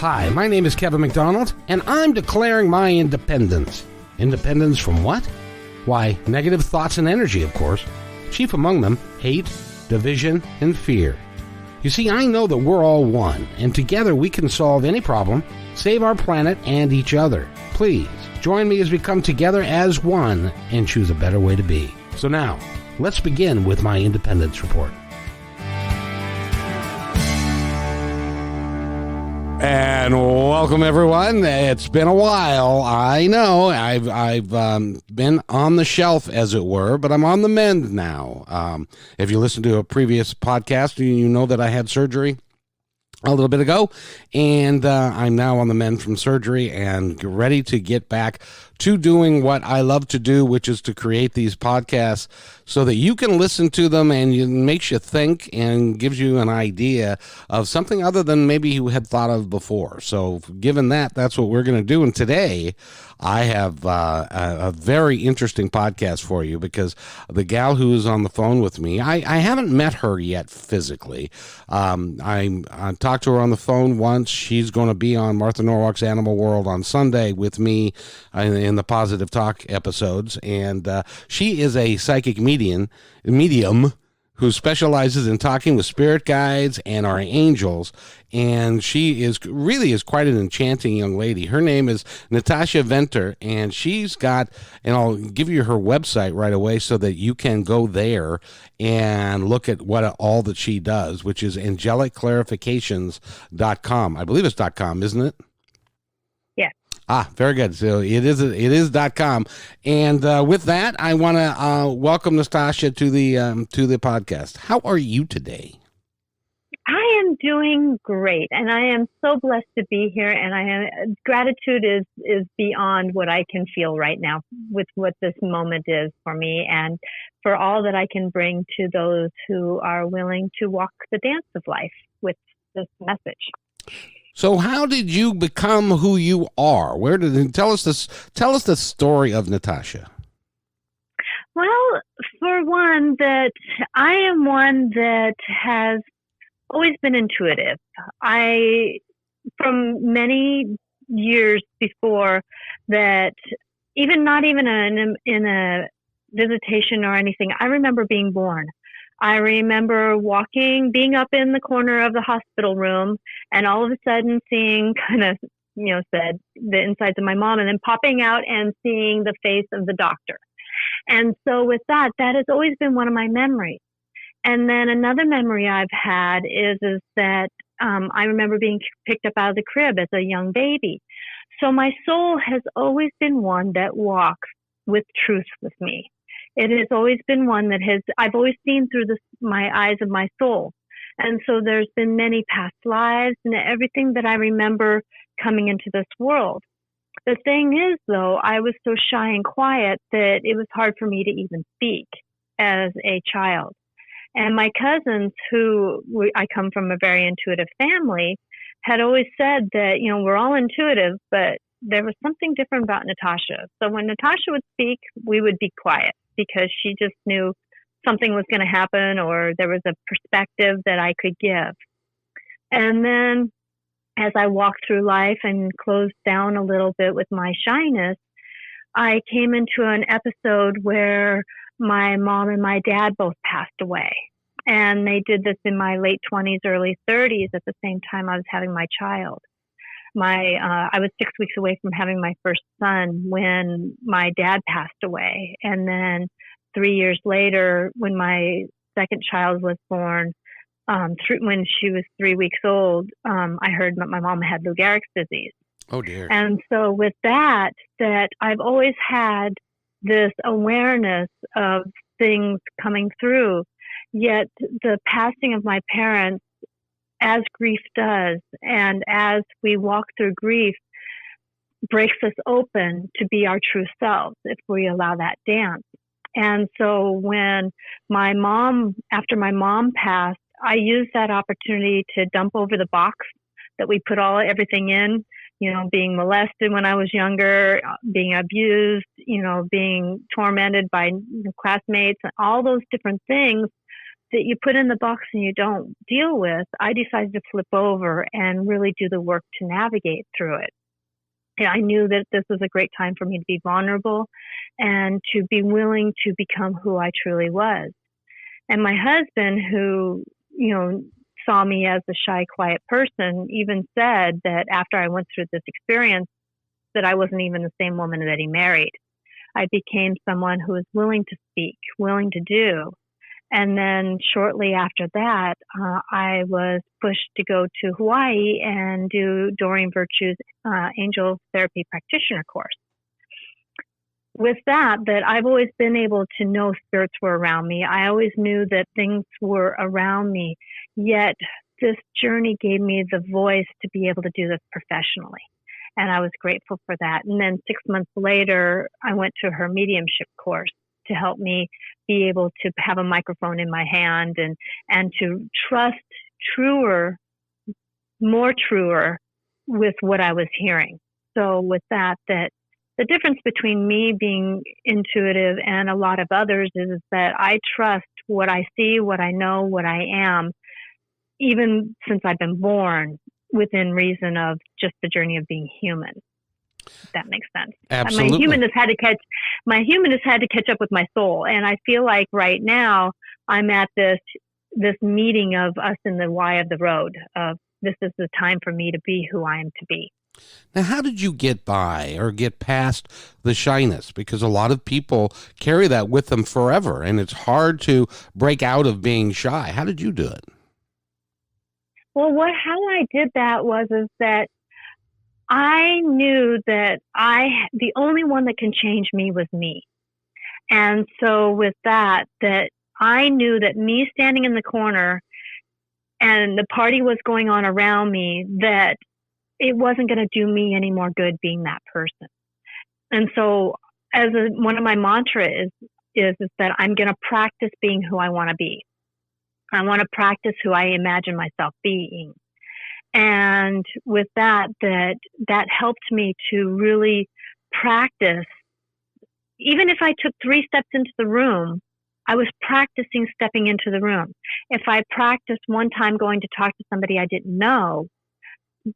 Hi, my name is Kevin McDonald, and I'm declaring my independence. Independence from what? Why, negative thoughts and energy, of course. Chief among them, hate, division, and fear. You see, I know that we're all one, and together we can solve any problem, save our planet and each other. Please, join me as we come together as one and choose a better way to be. So now, let's begin with my independence report. And welcome, everyone. It's been a while. I know I've been on the shelf, as it were, but I'm on the mend now. If you listen to a previous podcast, you know that I had surgery a little bit ago, and I'm now on the mend from surgery and ready to get back to doing what I love to do, which is to create these podcasts so that you can listen to them and it makes you think and gives you an idea of something other than maybe you had thought of before. So given that, that's what we're going to do. And today I have a very interesting podcast for you because the gal who is on the phone with me, I haven't met her yet physically. I talked to her on the phone once. She's going to be on Martha Norwalk's Animal World on Sunday with me in the Positive Talk episodes. And she is a psychic medium who specializes in talking with spirit guides and our angels. And she is quite an enchanting young lady. Her name is Natasha Venter, and she's got, and I'll give you her website right away so that you can go there and look at all that she does, which is angelicclarifications.com. I believe it's .com, isn't it? Very good. So it is .com. And with that, I want to welcome Natasha to the podcast. How are you today? I am doing great, and I am so blessed to be here. And gratitude is beyond what I can feel right now with what this moment is for me, and for all that I can bring to those who are willing to walk the dance of life with this message. So how did you become who you are? Tell us the story of Natasha. Well, for one, that I am one that has always been intuitive. From many years before that, not even in a visitation or anything, I remember being born. I remember being up in the corner of the hospital room, and all of a sudden seeing the insides of my mom, and then popping out and seeing the face of the doctor. And so with that has always been one of my memories. And then another memory I've had is that I remember being picked up out of the crib as a young baby. So my soul has always been one that walks with truth with me. It has always been one that I've always seen through my eyes of my soul. And so there's been many past lives and everything that I remember coming into this world. The thing is, though, I was so shy and quiet that it was hard for me to even speak as a child. And my cousins, I come from a very intuitive family, had always said that, we're all intuitive, but there was something different about Natasha. So when Natasha would speak, we would be quiet, because she just knew something was going to happen, or there was a perspective that I could give. And then as I walked through life and closed down a little bit with my shyness, I came into an episode where my mom and my dad both passed away. And they did this in my late 20s, early 30s, at the same time I was having my child. I was 6 weeks away from having my first son when my dad passed away. And then 3 years later, when my second child was born, when she was 3 weeks old, I heard that my mom had Lou Gehrig's disease. Oh, dear. And so with that I've always had this awareness of things coming through. Yet the passing of my parents, as grief does, and as we walk through grief, breaks us open to be our true selves if we allow that dance. And so when after my mom passed, I used that opportunity to dump over the box that we put everything in, being molested when I was younger, being abused, being tormented by classmates, and all those different things that you put in the box and you don't deal with, I decided to flip over and really do the work to navigate through it. And I knew that this was a great time for me to be vulnerable and to be willing to become who I truly was. And my husband, who, saw me as a shy, quiet person, even said that after I went through this experience, that I wasn't even the same woman that he married. I became someone who was willing to speak, willing to do. And then shortly after that, I was pushed to go to Hawaii and do Doreen Virtue's angel therapy practitioner course. With that I've always been able to know spirits were around me. I always knew that things were around me, yet this journey gave me the voice to be able to do this professionally. And I was grateful for that. And then 6 months later, I went to her mediumship course to help me be able to have a microphone in my hand and to trust more truer with what I was hearing. So with that the difference between me being intuitive and a lot of others is that I trust what I see, what I know, what I am, even since I've been born, within reason of just the journey of being human. If that makes sense. Absolutely. My human has had to catch up with my soul. And I feel like right now I'm at this meeting of us in the Y of the road of this is the time for me to be who I am to be. Now, how did you get by or get past the shyness? Because a lot of people carry that with them forever, and it's hard to break out of being shy. How did you do it? Well, how I did that is that I knew that the only one that can change me was me. And so with that I knew that me standing in the corner and the party was going on around me, that it wasn't going to do me any more good being that person. And so one of my mantras is that I'm going to practice being who I want to be. I want to practice who I imagine myself being. And with that helped me to really practice. Even if I took 3 steps into the room, I was practicing stepping into the room. If I practiced one time going to talk to somebody I didn't know,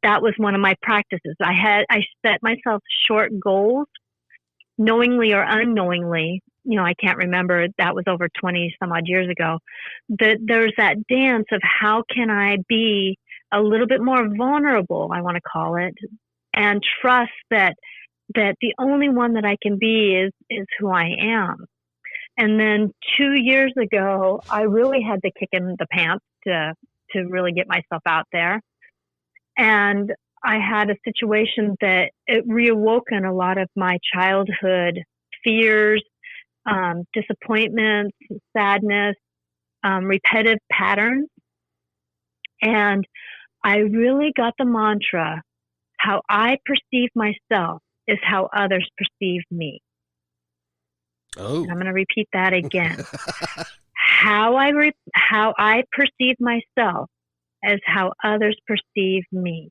that was one of my practices. I set myself short goals, knowingly or unknowingly. I can't remember. That was over 20 some odd years ago. There's that dance of how can I be a little bit more vulnerable, I want to call it, and trust that the only one that I can be is who I am. And then 2 years ago, I really had to kick in the pants to really get myself out there. And I had a situation that it reawoken a lot of my childhood fears, disappointments, sadness, repetitive patterns. And I really got the mantra, how I perceive myself is how others perceive me. Oh. And I'm going to repeat that again. How I perceive myself as how others perceive me.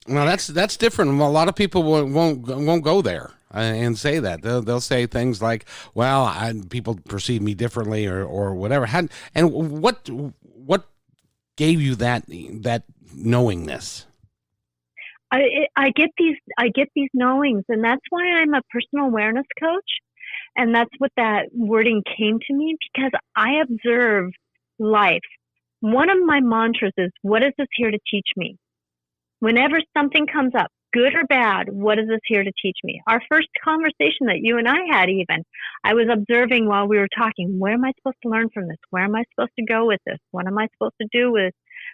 Well, that's different. A lot of people won't go there and say that. They'll say things like, "Well, people perceive me differently," or whatever. And what gave you that knowingness? I get these knowings, and that's why I'm a personal awareness coach, and that's what that wording came to me, because I observe life. One of my mantras is, what is this here to teach me? Whenever something comes up, good or bad, what is this here to teach me? Our first conversation that you and I had, even, I was observing while we were talking, where am I supposed to learn from this? Where am I supposed to go with this? What am I supposed to do with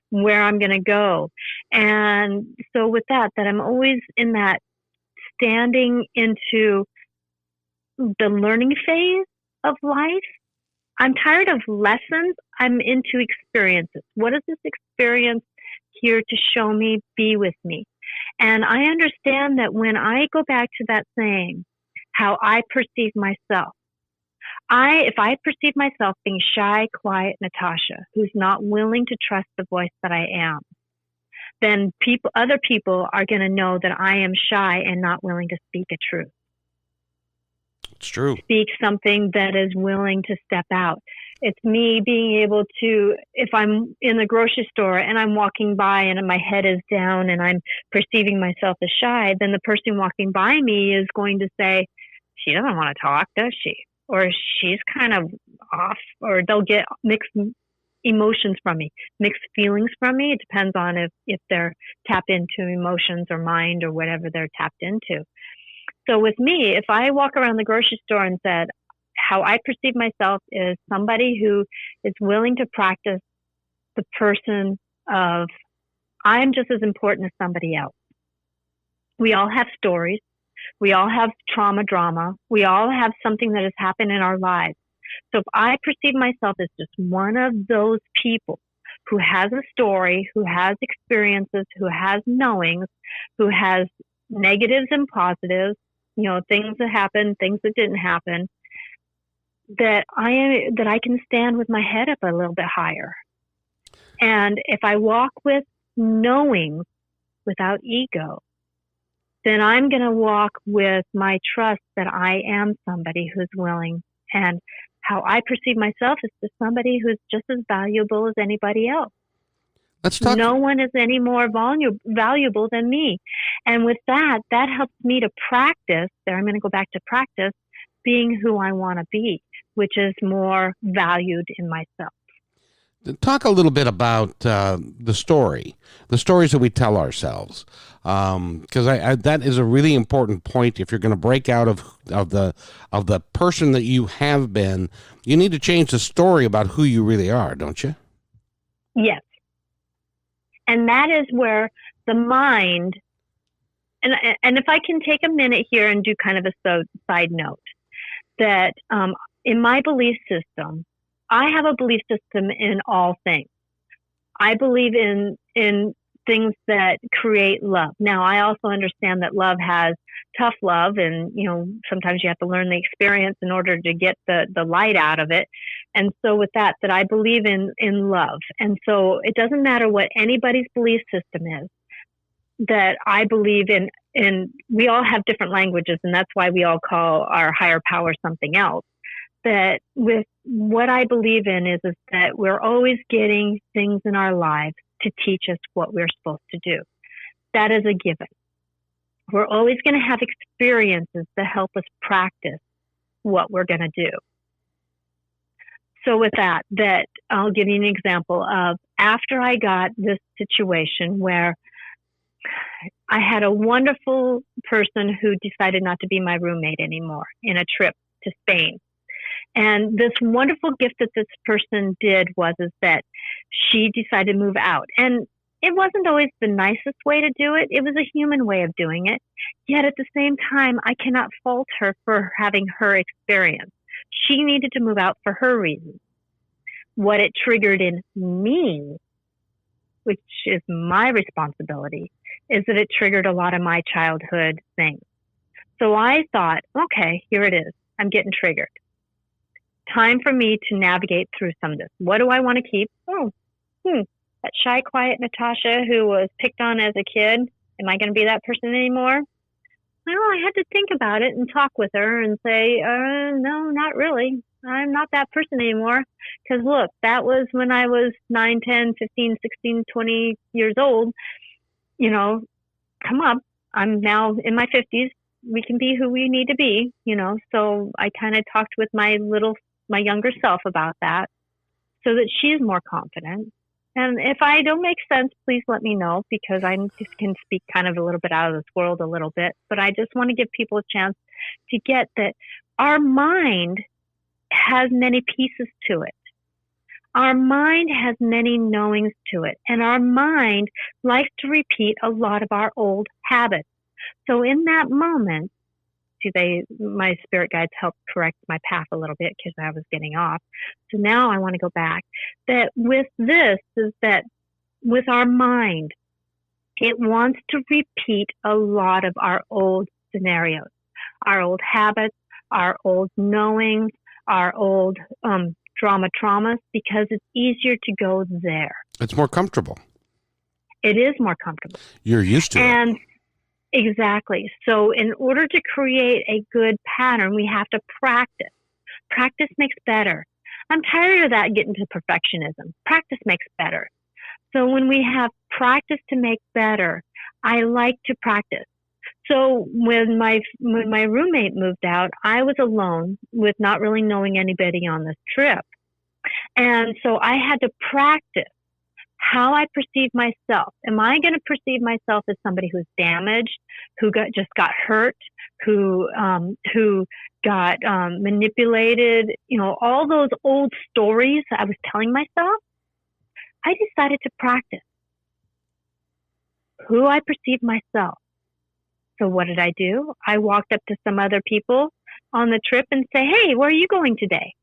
where I'm going to go? And so with that I'm always in that standing into the learning phase of life. I'm tired of lessons. I'm into experiences. What is this experience here to show me, be with me? And I understand that when I go back to that saying, how I perceive myself, if I perceive myself being shy, quiet Natasha, who's not willing to trust the voice that I am, then other people are going to know that I am shy and not willing to speak a truth. It's true. Speak something that is willing to step out. It's me being able to, if I'm in the grocery store and I'm walking by and my head is down and I'm perceiving myself as shy, then the person walking by me is going to say, she doesn't want to talk, does she? Or she's kind of off, or they'll get mixed emotions from me, mixed feelings from me. It depends on if they're tapped into emotions or mind or whatever they're tapped into. So with me, if I walk around the grocery store and said, how I perceive myself is somebody who is willing to practice the person of, I'm just as important as somebody else. We all have stories. We all have drama. We all have something that has happened in our lives. So if I perceive myself as just one of those people who has a story, who has experiences, who has knowings, who has negatives and positives, things that happened, things that didn't happen, that I can stand with my head up a little bit higher. And if I walk with knowing without ego, then I'm going to walk with my trust that I am somebody who's willing, and how I perceive myself is just somebody who's just as valuable as anybody else. Let's talk. No one is any more valuable than me. And with that helps me to practice. There, I'm going to go back to practice being who I want to be, which is more valued in myself. Talk a little bit about the stories that we tell ourselves, because that is a really important point. If you're going to break out of the person that you have been, you need to change the story about who you really are, don't you? Yes, and that is where the mind. And if I can take a minute here and do kind of a side note, that in my belief system, I have a belief system in all things. I believe in things that create love. Now, I also understand that love has tough love, and sometimes you have to learn the experience in order to get the light out of it. And so with that I believe in love. And so it doesn't matter what anybody's belief system is, that I believe in we all have different languages, and that's why we all call our higher power something else. That with what I believe in is that we're always getting things in our lives to teach us what we're supposed to do. That is a given. We're always going to have experiences that help us practice what we're going to do. So with that I'll give you an example of after I got this situation where I had a wonderful person who decided not to be my roommate anymore in a trip to Spain. And this wonderful gift that this person did is that she decided to move out. And it wasn't always the nicest way to do it. It was a human way of doing it. Yet at the same time, I cannot fault her for having her experience. She needed to move out for her reasons. What it triggered in me, which is my responsibility, is that it triggered a lot of my childhood things. So I thought, okay, here it is. I'm getting triggered. Time for me to navigate through some of this. What do I want to keep? That shy, quiet Natasha who was picked on as a kid. Am I going to be that person anymore? Well, I had to think about it and talk with her and say, no, not really. I'm not that person anymore. Because look, that was when I was 9, 10, 15, 16, 20 years old. Come up. I'm now in my 50s. We can be who we need to be, So I kind of talked with my younger self about that so that she's more confident. And if I don't make sense, please let me know, because I just can speak kind of a little bit out of this world a little bit. But I just want to give people a chance to get that our mind has many pieces to it. Our mind has many knowings to it. And our mind likes to repeat a lot of our old habits. So in that moment, my spirit guides helped correct my path a little bit because I was getting off. So now I want to go back. That with this is that with our mind, it wants to repeat a lot of our old scenarios, our old habits, our old knowings, our old traumas, because it's easier to go there. It's more comfortable. It is more comfortable. You're used to it. Exactly. So in order to create a good pattern, we have to practice. Practice makes better. I'm tired of that getting to perfectionism. Practice makes better. So when we have practice to make better, I like to practice. So when my roommate moved out, I was alone with not really knowing anybody on this trip. And so I had to practice how I perceive myself. Am I going to perceive myself as somebody who's damaged, who just got hurt, who got manipulated? You know, all those old stories I was telling myself. I decided to practice who I perceive myself. So what did I do? I walked up to some other people on the trip and say, "Hey, where are you going today?"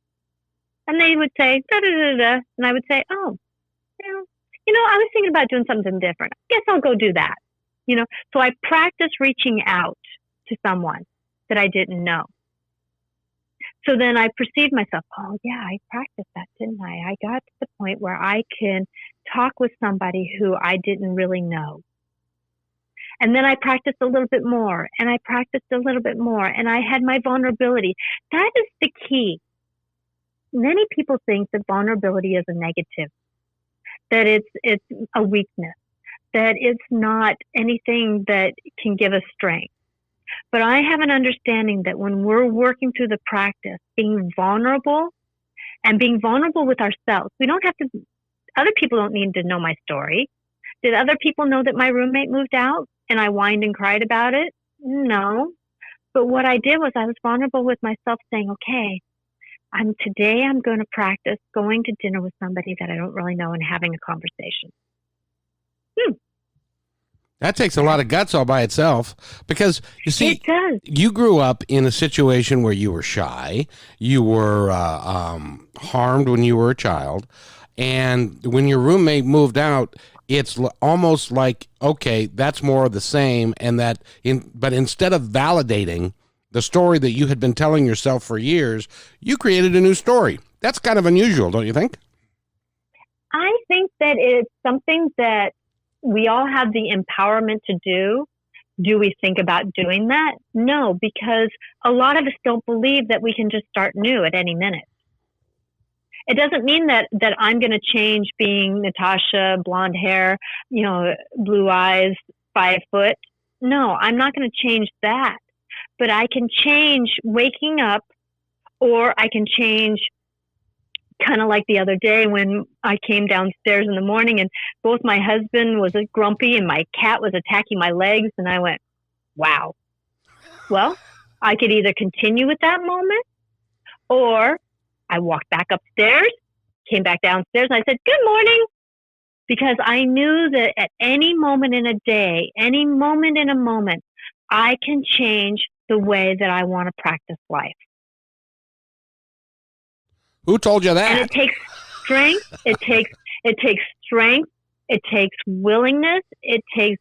And they would say, "Da da da da," and I would say, "Oh, I was thinking about doing something different. I guess I'll go do that." So I practiced reaching out to someone that I didn't know. So then I perceived myself, oh yeah, I practiced that, didn't I? I got to the point where I can talk with somebody who I didn't really know. And then I practiced a little bit more, and I practiced a little bit more, and I had my vulnerability. That is the key. Many people think that vulnerability is a negative, that it's a weakness, that it's not anything that can give us strength. But I have an understanding that when we're working through the practice, being vulnerable and being vulnerable with ourselves, other people don't need to know my story. Did other people know that my roommate moved out and I whined and cried about it? No. But what I did was I was vulnerable with myself, saying, okay, today I'm going to practice going to dinner with somebody that I don't really know and having a conversation. That takes a lot of guts all by itself, because you see, it does. You grew up in a situation where you were shy, you were harmed when you were a child, and when your roommate moved out, it's almost like, okay, that's more of the same, and but instead of validating the story that you had been telling yourself for years, you created a new story. That's kind of unusual, don't you think? I think that it's something that we all have the empowerment to do. Do we think about doing that? No, because a lot of us don't believe that we can just start new at any minute. It doesn't mean that I'm going to change being Natasha, blonde hair, blue eyes, 5 foot. No, I'm not going to change that. But I can change waking up, or I can change, kind of like the other day when I came downstairs in the morning and both my husband was grumpy and my cat was attacking my legs, and I went, wow. Well, I could either continue with that moment, or I walked back upstairs, came back downstairs, and I said, good morning, because I knew that at any moment in a day, any moment in a moment, I can change the way that I want to practice life. Who told you that? And it takes strength. It takes strength. It takes willingness. It takes,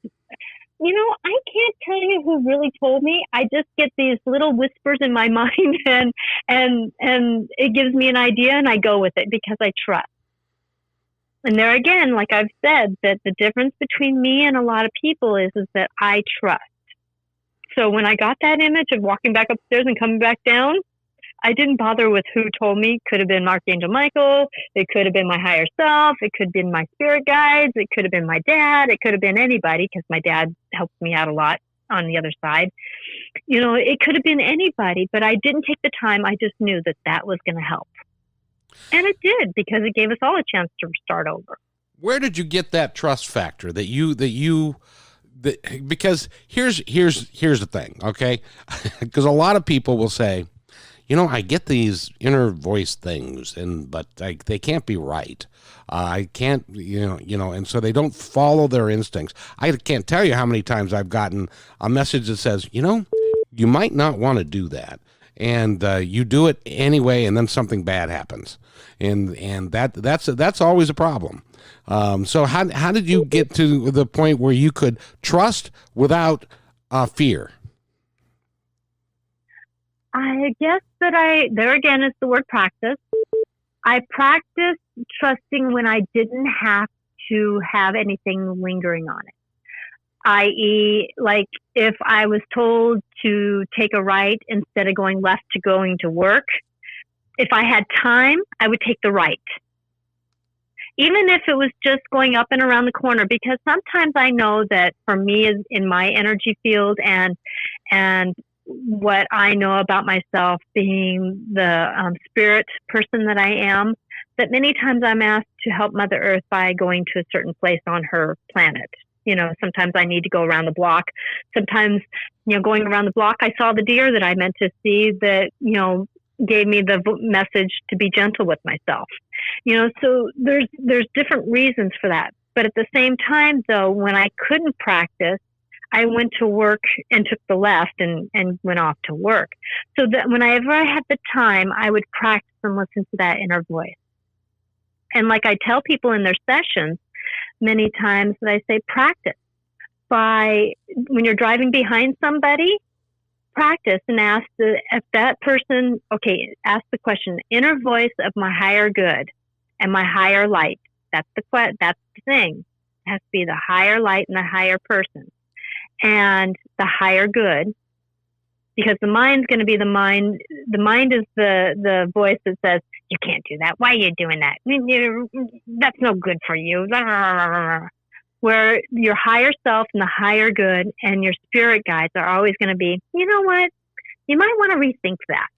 I can't tell you who really told me. I just get these little whispers in my mind, and it gives me an idea, and I go with it because I trust. And there again, like I've said, that the difference between me and a lot of people is that I trust. So when I got that image of walking back upstairs and coming back down, I didn't bother with who told me. Could have been Archangel Michael. It could have been my higher self. It could have been my spirit guides. It could have been my dad. It could have been anybody, because my dad helped me out a lot on the other side. It could have been anybody, but I didn't take the time. I just knew that was going to help. And it did, because it gave us all a chance to start over. Where did you get that trust factor because here's the thing, okay? Because a lot of people will say, I get these inner voice things, but they can't be right. I can't, and so they don't follow their instincts. I can't tell you how many times I've gotten a message that says, you might not want to do that. And you do it anyway, and then something bad happens. And that's always a problem. So how did you get to the point where you could trust without fear? I guess that there again is the word practice. I practiced trusting when I didn't have to have anything lingering on it. I.e., like if I was told to take a right instead of going left to going to work, If I had time, I would take the right. Even if it was just going up and around the corner, because sometimes I know that for me in my energy field and what I know about myself being the spirit person that I am, that many times I'm asked to help Mother Earth by going to a certain place on her planet. Sometimes I need to go around the block. Sometimes, going around the block, I saw the deer that I meant to see that, gave me the message to be gentle with myself. So there's different reasons for that. But at the same time, though, when I couldn't practice, I went to work and took the left and went off to work. So that whenever I had the time, I would practice and listen to that inner voice. And like I tell people in their sessions, many times that I say, practice when you're driving behind somebody, practice and ask if that person, ask the question, inner voice of my higher good and my higher light. That's the thing. It has to be the higher light and the higher person and the higher good, because the mind's going to be the mind. The mind is the voice that says, you can't do that. Why are you doing that? That's no good for you. Where your higher self and the higher good and your spirit guides are always going to be, you know what? You might want to rethink that.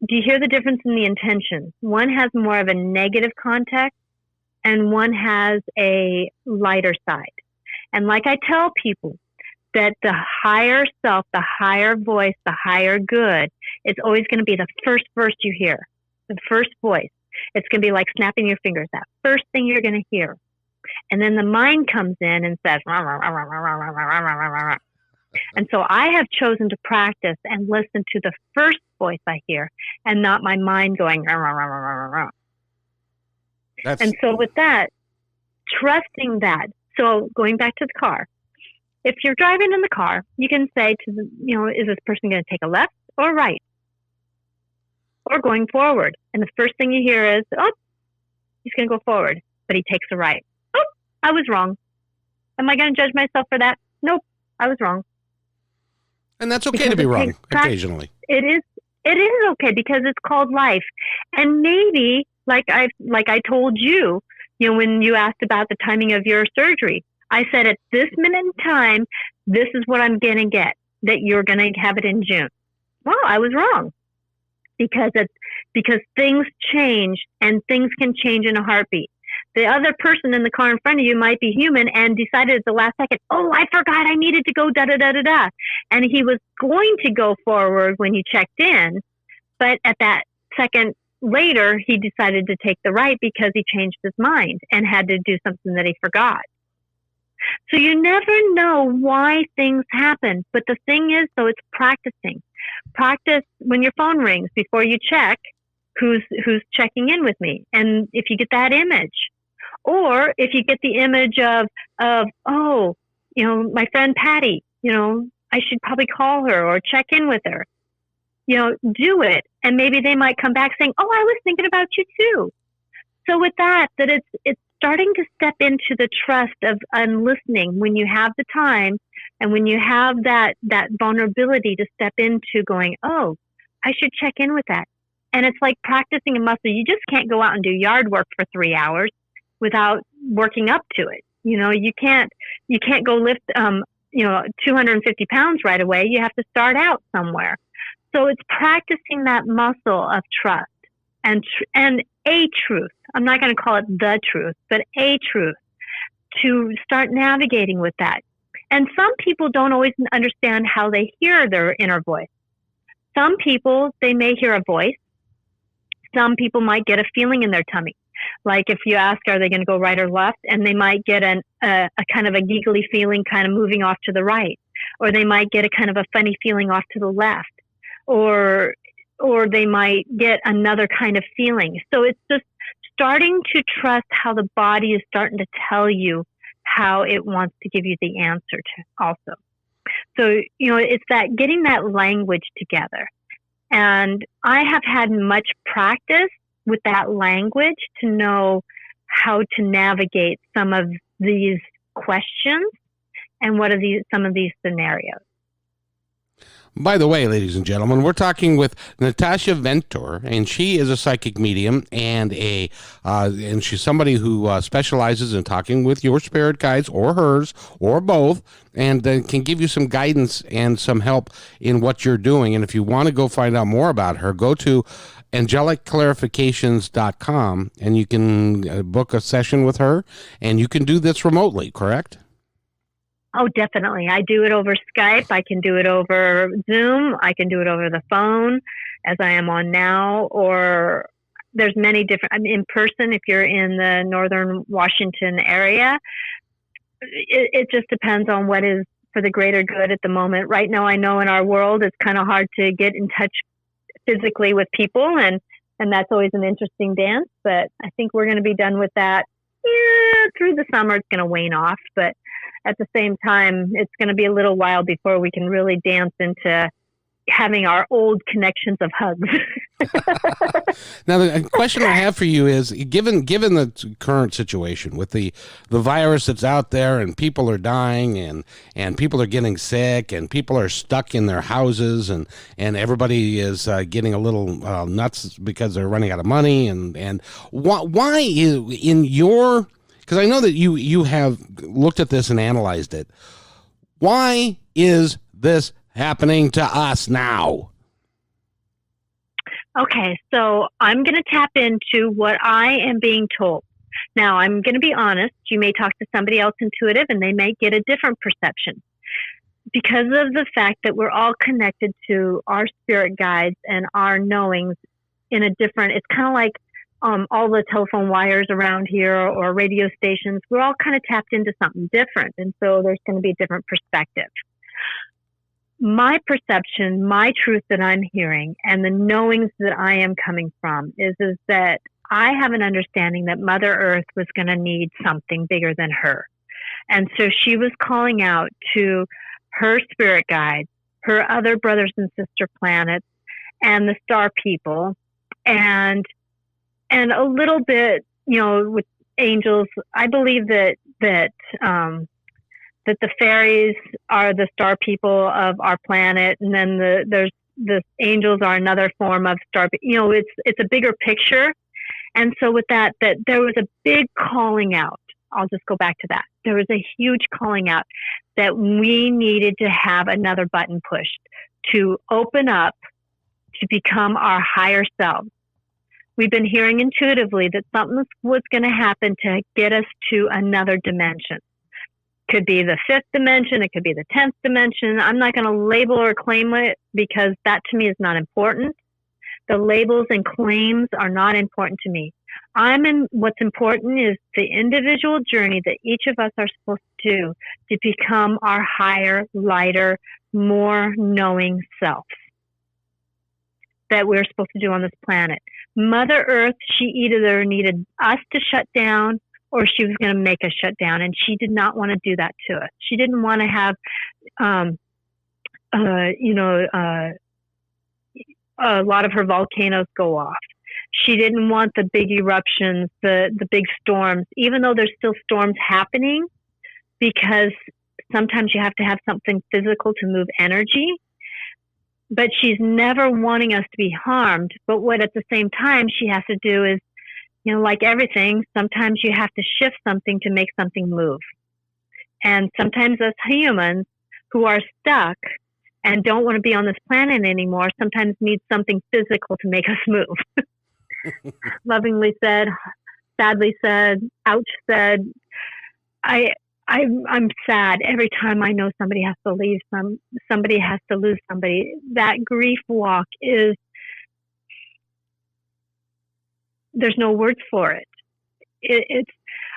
Do you hear the difference in the intention? One has more of a negative context and one has a lighter side. And like I tell people, that the higher self, the higher voice, the higher good, it's always going to be the first verse you hear, the first voice. It's going to be like snapping your fingers, that first thing you're going to hear. And then the mind comes in and says, rah, rah, rah, rah, rah, rah, rah, rah, rah, rah, rah. And so I have chosen to practice and listen to the first voice I hear and not my mind going, rah, rah, rah, rah, rah, rah. And so with that, trusting that. So going back to the car, if you're driving in the car, you can say to is this person going to take a left or right or going forward? And the first thing you hear is, oh, he's going to go forward, but he takes a right. Oh, I was wrong. Am I going to judge myself for that? Nope, I was wrong. And that's okay to be wrong occasionally. It is okay because it's called life. And maybe, like I told you, when you asked about the timing of your surgery, I said at this minute in time, this is what I'm going to get, that you're going to have it in June. Well, I was wrong because things change and things can change in a heartbeat. The other person in the car in front of you might be human and decided at the last second, oh, I forgot I needed to go da-da-da-da-da. And he was going to go forward when he checked in, but at that second later, he decided to take the right because he changed his mind and had to do something that he forgot. So you never know why things happen. But the thing is, though, it's practicing. Practice when your phone rings before you check who's checking in with me. And if you get that image, or if you get the image of oh, my friend Patty, I should probably call her or check in with her. Do it. And maybe they might come back saying, oh, I was thinking about you too. So with that it's starting to step into the trust of listening when you have the time and when you have that vulnerability to step into going, oh, I should check in with that. And it's like practicing a muscle. You just can't go out and do yard work for 3 hours without working up to it. You can't go lift, 250 pounds right away. You have to start out somewhere. So it's practicing that muscle of trust and a truth. I'm not going to call it the truth, but a truth to start navigating with that. And some people don't always understand how they hear their inner voice. Some people, they may hear a voice. Some people might get a feeling in their tummy. Like if you ask, are they going to go right or left? And they might get a kind of a giggly feeling kind of moving off to the right. Or they might get a kind of a funny feeling off to the left. Or they might get another kind of feeling. So it's just starting to trust how the body is starting to tell you how it wants to give you the answer to also. So, it's that getting that language together. And I have had much practice with that language to know how to navigate some of these questions and what are some of these scenarios. By the way, ladies and gentlemen, we're talking with Natasha Ventor, and she is a psychic medium and she's somebody who specializes in talking with your spirit guides or hers or both, and can give you some guidance and some help in what you're doing. And if you want to go find out more about her, go to angelicclarifications.com and you can book a session with her, and you can do this remotely, correct? Oh, definitely. I do it over Skype. I can do it over Zoom. I can do it over the phone, as I am on now, or there's many different, I mean, in person, if you're in the northern Washington area. It just depends on what is for the greater good at the moment. Right now, I know in our world, it's kind of hard to get in touch physically with people, and that's always an interesting dance. But I think we're going to be done with that. Yeah, through the summer, it's going to wane off. But at the same time, it's going to be a little while before we can really dance into having our old connections of hugs. Now, the question I have for you is, given the current situation with the virus that's out there, and people are dying, and people are getting sick, and people are stuck in their houses, and everybody is getting a little nuts because they're running out of money, and why is in your, because I know that you have looked at this and analyzed it, why is this happening to us now? Okay, so I'm going to tap into what I am being told. Now, I'm going to be honest. You may talk to somebody else intuitive and they may get a different perception because of the fact that we're all connected to our spirit guides and our knowings in a different, it's kind of like all the telephone wires around here or radio stations. We're all kind of tapped into something different. And so there's going to be a different perspective. My perception, my truth that I'm hearing, and the knowings that I am coming from is that I have an understanding that Mother Earth was going to need something bigger than her. And so she was calling out to her spirit guides, her other brothers and sister planets, and the star people, and a little bit, with angels. I believe that the fairies are the star people of our planet, and then the angels are another form of star. It's a bigger picture, and so with that there was a big calling out. I'll just go back to that. There was a huge calling out that we needed to have another button pushed to open up to become our higher selves. We've been hearing intuitively that something was going to happen to get us to another dimension. Could be the 5th dimension. It could be the 10th dimension. I'm not going to label or claim it because that to me is not important. The labels and claims are not important to me. What's important is the individual journey that each of us are supposed to do to become our higher, lighter, more knowing self that we're supposed to do on this planet. Mother Earth, she either needed us to shut down or she was going to make us shut down. And she did not want to do that to us. She didn't want to have, a lot of her volcanoes go off. She didn't want the big eruptions, the big storms, even though there's still storms happening, because sometimes you have to have something physical to move energy. But she's never wanting us to be harmed. But what at the same time she has to do is, like everything, sometimes you have to shift something to make something move. And sometimes us humans who are stuck and don't want to be on this planet anymore sometimes need something physical to make us move. Lovingly said, sadly said, ouch said. I'm sad every time I know somebody has to leave, somebody has to lose somebody. That grief walk is, there's no words for it. It's.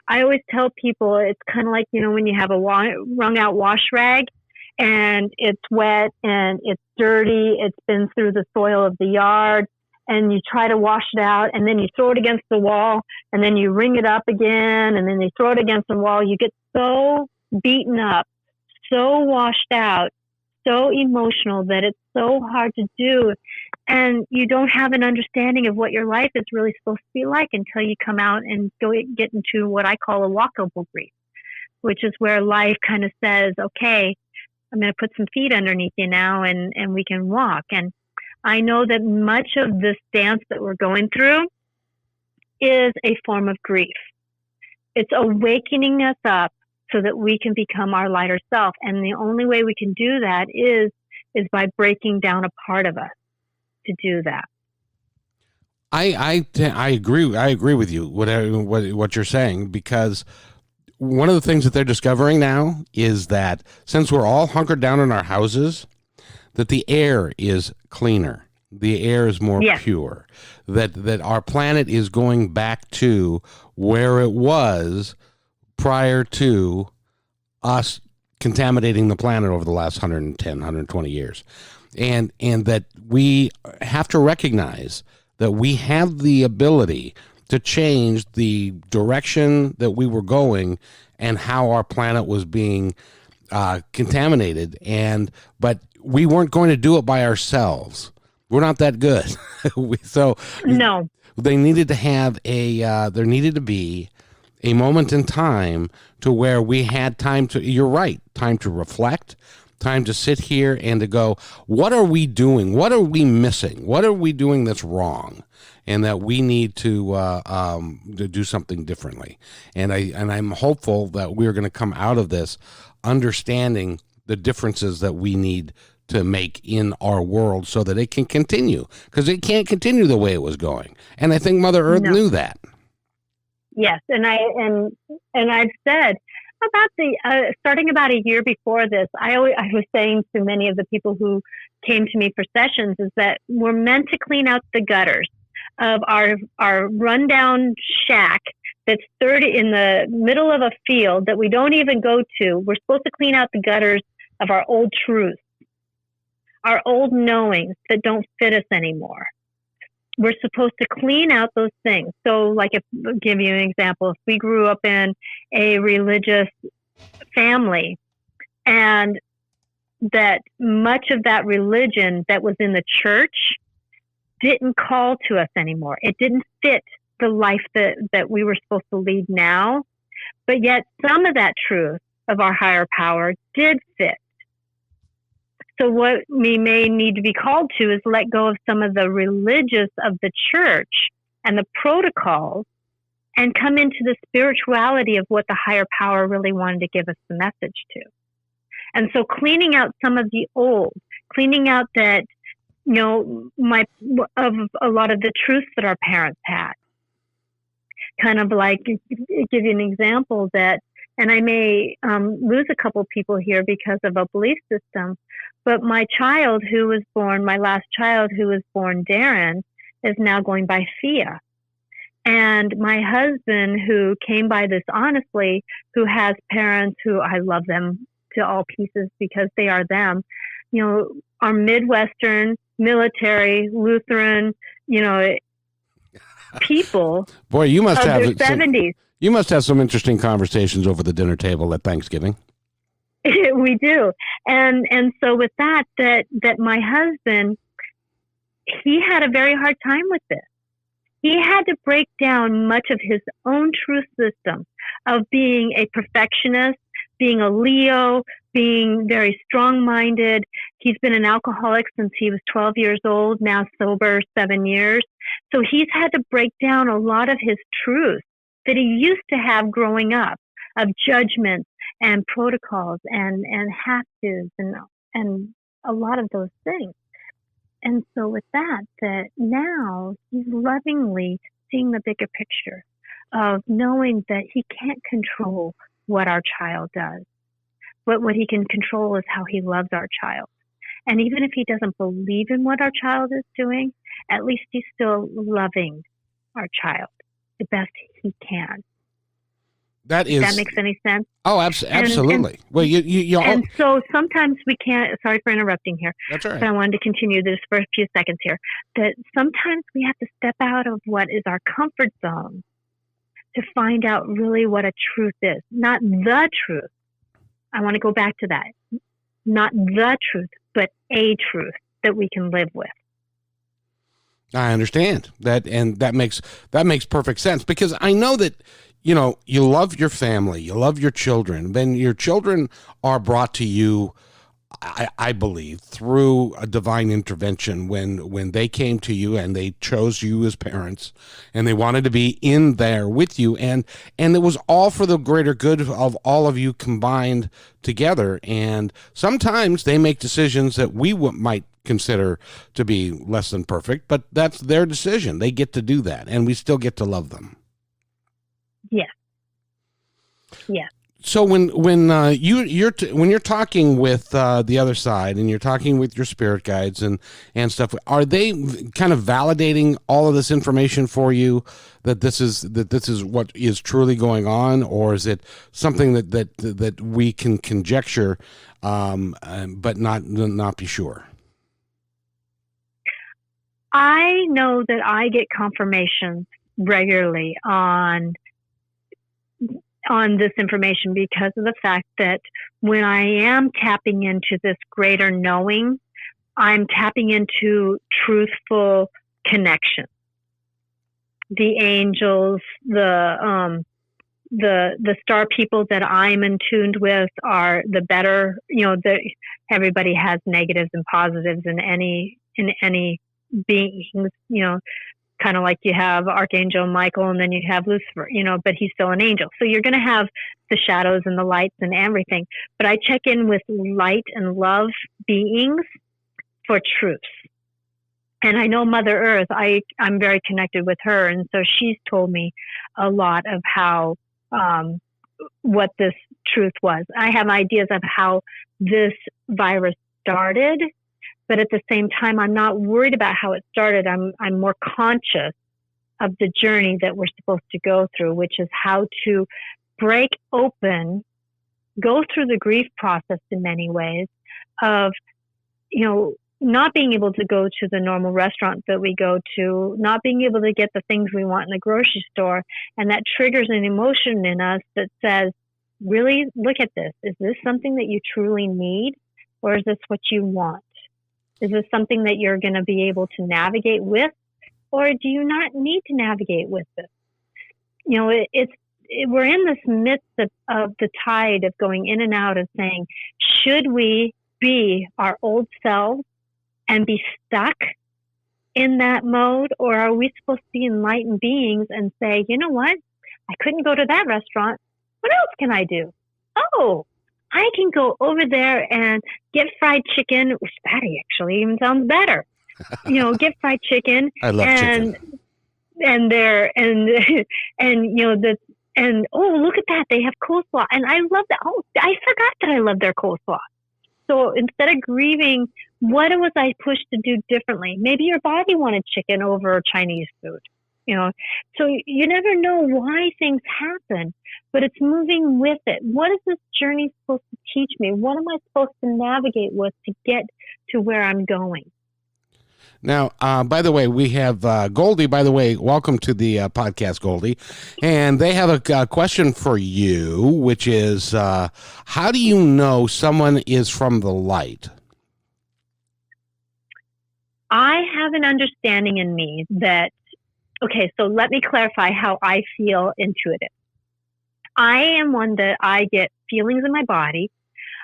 I always tell people it's kind of like, when you have a wrung out wash rag and it's wet and it's dirty, it's been through the soil of the yard, and you try to wash it out, and then you throw it against the wall, and then you wring it up again, and then you throw it against the wall. You get so beaten up, so washed out, so emotional that it's so hard to do. And you don't have an understanding of what your life is really supposed to be like until you come out and get into what I call a walkable grief, which is where life kind of says, okay, I'm going to put some feet underneath you now and we can walk. And I know that much of this dance that we're going through is a form of grief. It's awakening us up so that we can become our lighter self. And the only way we can do that is by breaking down a part of us to do that. I agree. I agree with you. What you're saying, because one of the things that they're discovering now is that since we're all hunkered down in our houses, that the air is cleaner. The air is more pure. That our planet is going back to where it was prior to us contaminating the planet over the last 110, 120 years. And that we have to recognize that we have the ability to change the direction that we were going and how our planet was being contaminated. But we weren't going to do it by ourselves. We're not that good. So no, they needed to have there needed to be a moment in time to where we had time to, you're right, time to reflect, time to sit here and to go, what are we doing? What are we missing? What are we doing that's wrong? And that we need to do something differently. And I'm hopeful that we're going to come out of this understanding the differences that we need to make in our world so that it can continue, because it can't continue the way it was going. And I think Mother Earth knew that. Yes, and I've said about starting about a year before this, I was saying to many of the people who came to me for sessions is that we're meant to clean out the gutters of our rundown shack that's in the middle of a field that we don't even go to. We're supposed to clean out the gutters of our old truths, our old knowings that don't fit us anymore. We're supposed to clean out those things. So, like, I'll give you an example. If we grew up in a religious family and that much of that religion that was in the church didn't call to us anymore. It didn't fit the life that we were supposed to lead now. But yet some of that truth of our higher power did fit. So what we may need to be called to is let go of some of the religious of the church and the protocols and come into the spirituality of what the higher power really wanted to give us the message to. And so cleaning out some of the old, cleaning out that, of a lot of the truths that our parents had. Kind of like, give you an example that, and I may lose a couple people here because of a belief system, but my last child who was born, Darren, is now going by Fia. And my husband, who came by this honestly, who has parents who I love them to all pieces because they are them, are Midwestern, military, Lutheran, people. Boy, you must have their 70s. You must have some interesting conversations over the dinner table at Thanksgiving. We do. And so with that my husband, he had a very hard time with this. He had to break down much of his own truth system of being a perfectionist, being a Leo, being very strong-minded. He's been an alcoholic since he was 12 years old, now sober 7 years. So he's had to break down a lot of his truth that he used to have growing up, of judgments and protocols and have-tos and a lot of those things. And so with that now he's lovingly seeing the bigger picture of knowing that he can't control what our child does, but what he can control is how he loves our child. And even if he doesn't believe in what our child is doing, at least he's still loving our child the best he can. That makes any sense? Oh, absolutely. Well, you and so sometimes we can't. Sorry for interrupting here. That's all right. But I wanted to continue this for a few seconds here. That sometimes we have to step out of what is our comfort zone to find out really what a truth is, not the truth. I want to go back to that. Not the truth, but a truth that we can live with. I understand that, and that makes perfect sense, because I know that you love your family, you love your children. Then your children are brought to you I believe, through a divine intervention when they came to you and they chose you as parents and they wanted to be in there with you, and it was all for the greater good of all of you combined together. And sometimes they make decisions that we might consider to be less than perfect, but that's their decision. They get to do that, and we still get to love them. Yes. Yes. So when you're talking with the other side and you're talking with your spirit guides and stuff, are they kind of validating all of this information for you that this is what is truly going on, or is it something that we can conjecture but not be sure? I know that I get confirmations regularly on this information because of the fact that when I am tapping into this greater knowing, I'm tapping into truthful connection. The angels, the star people that I'm in tuned with are the better. Everybody has negatives and positives in any beings. Kind of like you have Archangel Michael and then you have Lucifer, but he's still an angel. So you're going to have the shadows and the lights and everything. But I check in with light and love beings for truth. And I know Mother Earth, I'm very connected with her. And so she's told me a lot of how, what this truth was. I have ideas of how this virus started. But at the same time, I'm not worried about how it started. I'm more conscious of the journey that we're supposed to go through, which is how to break open, go through the grief process in many ways of, not being able to go to the normal restaurant that we go to, not being able to get the things we want in the grocery store. And that triggers an emotion in us that says, really, look at this. Is this something that you truly need, or is this what you want? Is this something that you're going to be able to navigate with, or do you not need to navigate with this? We're in this midst of the tide of going in and out of saying, should we be our old selves and be stuck in that mode, or are we supposed to be enlightened beings and say, you know what? I couldn't go to that restaurant. What else can I do? Oh, I can go over there and get fried chicken. That actually even sounds better. Get fried chicken. I love chicken. And look at that. They have coleslaw. And I love that. Oh, I forgot that I love their coleslaw. So instead of grieving, what was I pushed to do differently? Maybe your body wanted chicken over Chinese food. So you never know why things happen, but it's moving with it. What is this journey supposed to teach me? What am I supposed to navigate with to get to where I'm going? Now, by the way, we have Goldie. By the way, welcome to the podcast, Goldie. And they have a question for you, which is, how do you know someone is from the light? I have an understanding in me that, okay, so let me clarify how I feel intuitive. I am one that I get feelings in my body.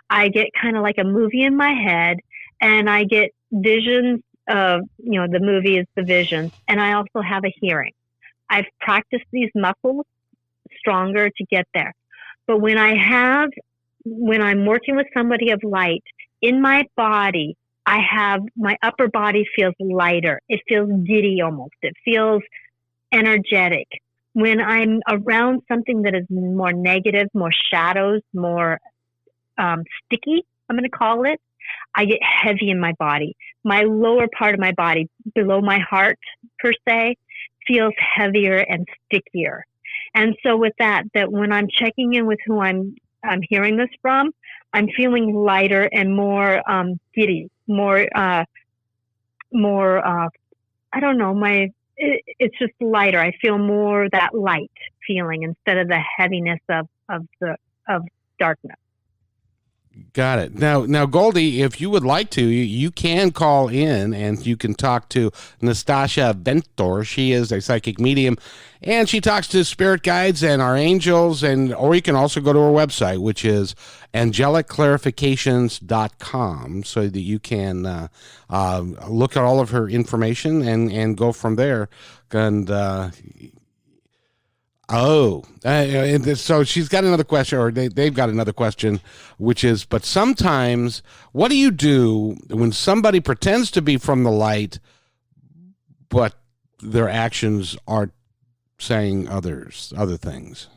I get kind of like a movie in my head, and I get visions of, the movie is the vision. And I also have a hearing. I've practiced these muscles stronger to get there. But when I'm working with somebody of light, in my body, my upper body feels lighter. It feels giddy almost. It feels energetic. When I'm around something that is more negative, more shadows, more sticky, I'm going to call it, I get heavy in my body. My lower part of my body, below my heart per se, feels heavier and stickier. And so with that when I'm checking in with who I'm hearing this from, I'm feeling lighter and more giddy, more I don't know, it's just lighter. I feel more that light feeling instead of the heaviness of darkness. Got it. Now, Goldie, if you would like to, you can call in and you can talk to Natasha Ventor. She is a psychic medium, and she talks to spirit guides and our angels, or you can also go to her website, which is angelicclarifications.com, so that you can look at all of her information and go from there. And so she's got another question, or they've got another question, which is, but sometimes, what do you do when somebody pretends to be from the light, but their actions are saying other things?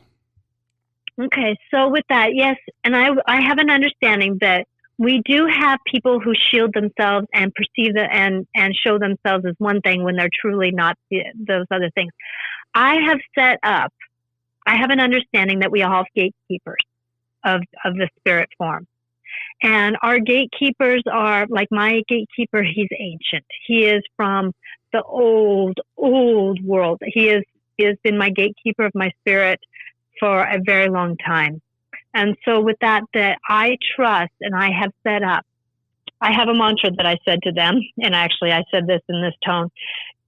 Okay, so with that, yes, and I have an understanding that we do have people who shield themselves and perceive and show themselves as one thing when they're truly not those other things. I have an understanding that we all have gatekeepers of the spirit form. And our gatekeepers are, like my gatekeeper, he's ancient. He is from the old world. He has been my gatekeeper of my spirit for a very long time. And so with that I trust, and I have set up, I have a mantra that I said to them, and actually I said this in this tone.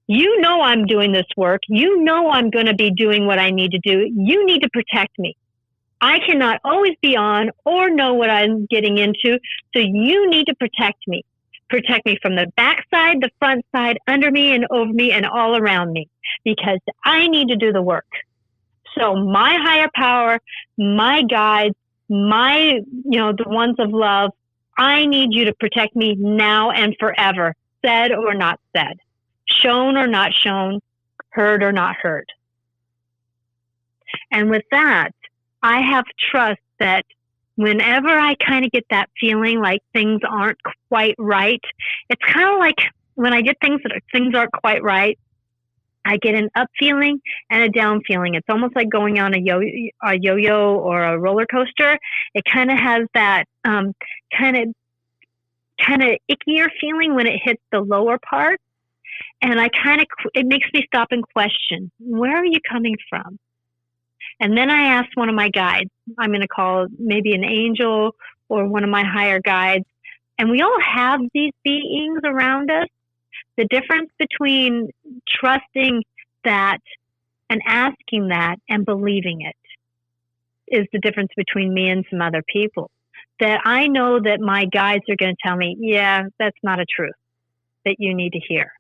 You know I'm doing this work. You know I'm going to be doing what I need to do. You need to protect me. I cannot always be on or know what I'm getting into, so you need to protect me. Protect me from the backside, the front side, under me and over me and all around me, because I need to do the work. So my higher power, my guides, the ones of love, I need you to protect me now and forever, said or not said. Shown or not shown, heard or not heard. And with that, I have trust that whenever I kind of get that feeling like things aren't quite right, it's kind of like when I get things aren't quite right, I get an up feeling and a down feeling. It's almost like going on a yo-yo or a roller coaster. It kind of has that kind of ickier feeling when it hits the lower part. And it makes me stop and question, where are you coming from? And then I asked one of my guides, I'm going to call maybe an angel or one of my higher guides. And we all have these beings around us. The difference between trusting that and asking that and believing it is the difference between me and some other people. That I know that my guides are going to tell me, yeah, that's not a truth that you need to hear.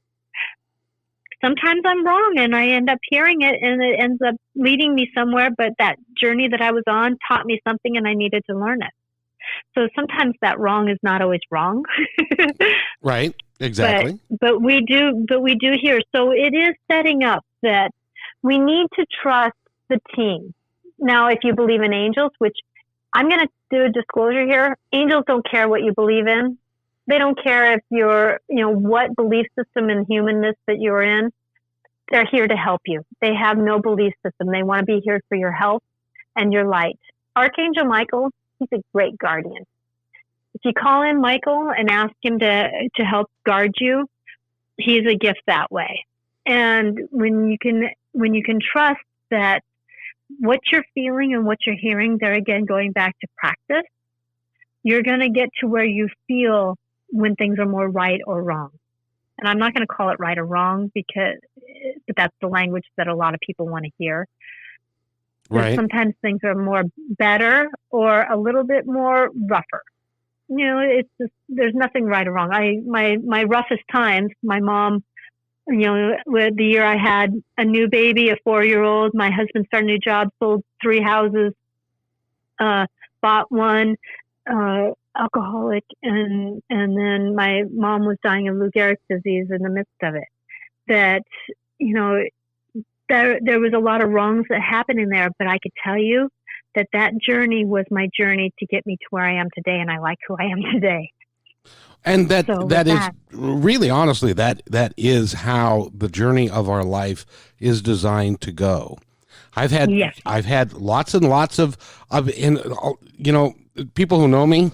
Sometimes I'm wrong and I end up hearing it and it ends up leading me somewhere, but that journey that I was on taught me something and I needed to learn it. So sometimes that wrong is not always wrong. Right, exactly. But we do hear. So it is setting up that we need to trust the team. Now, if you believe in angels, which I'm going to do a disclosure here, angels don't care what you believe in. They don't care if you're, what belief system in humanness that you're in. They're here to help you. They have no belief system. They want to be here for your health and your light. Archangel Michael, he's a great guardian. If you call in Michael and ask him to help guard you, he's a gift that way. And when you can trust that what you're feeling and what you're hearing, there again, going back to practice, you're going to get to where you feel when things are more right or wrong. And I'm not going to call it right or wrong but that's the language that a lot of people want to hear. Right. Sometimes things are more better or a little bit more rougher. It's just, there's nothing right or wrong. My roughest times, my mom, with the year I had a new baby, a 4-year-old, my husband started a new job, sold 3 houses, bought one, alcoholic, and then my mom was dying of Lou Gehrig's disease in the midst of it. That, there was a lot of wrongs that happened in there, but I could tell you that journey was my journey to get me to where I am today, and I like who I am today. And that is really, honestly, that is how the journey of our life is designed to go. I've had lots and lots of people who know me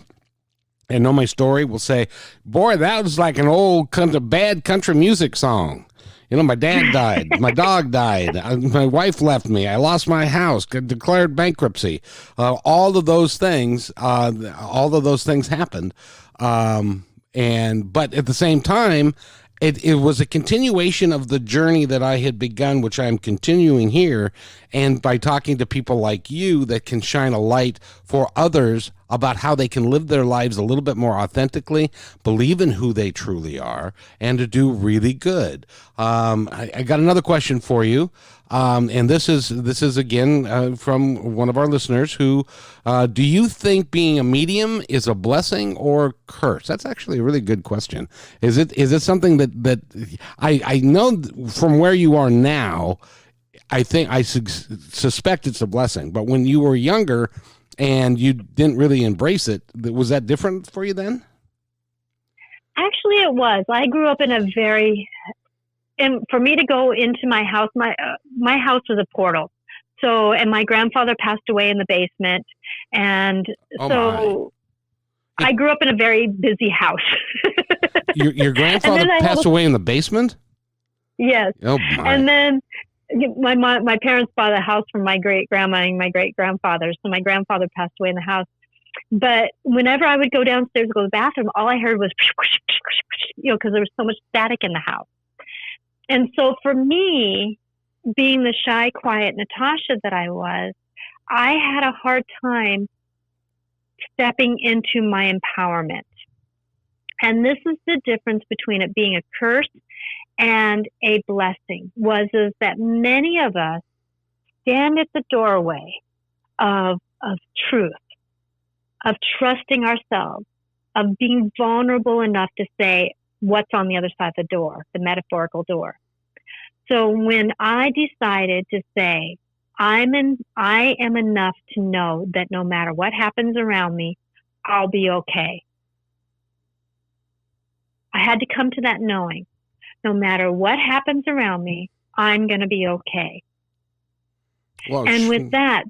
and know my story will say, boy, that was like an old bad country music song. My dad died, my dog died, my wife left me, I lost my house, declared bankruptcy. All of those things happened. But at the same time, it was a continuation of the journey that I had begun, which I'm continuing here. And by talking to people like you that can shine a light for others about how they can live their lives a little bit more authentically, believe in who they truly are, and to do really good. I got another question for you. And this is again from one of our listeners who, do you think being a medium is a blessing or curse? That's actually a really good question. Is it something that I know from where you are now, I think I suspect it's a blessing, but when you were younger and you didn't really embrace it, was that different for you then? Actually, it was. I grew up in and for me to go into my house, my house was a portal. So, and my grandfather passed away in the basement. And I grew up in a very busy house. Your grandfather passed away in the basement? Yes. Oh my. And then my parents bought a house from my great grandma and my great grandfather. So my grandfather passed away in the house. But whenever I would go downstairs to go to the bathroom, all I heard was, because there was so much static in the house. And so for me, being the shy, quiet Natasha that I was, I had a hard time stepping into my empowerment. And this is the difference between it being a curse and a blessing, is that many of us stand at the doorway of truth, of trusting ourselves, of being vulnerable enough to say what's on the other side of the door, the metaphorical door. So when I decided to say, I am enough to know that no matter what happens around me, I'll be okay. I had to come to that knowing. No matter what happens around me, I'm going to be okay. Well, and with that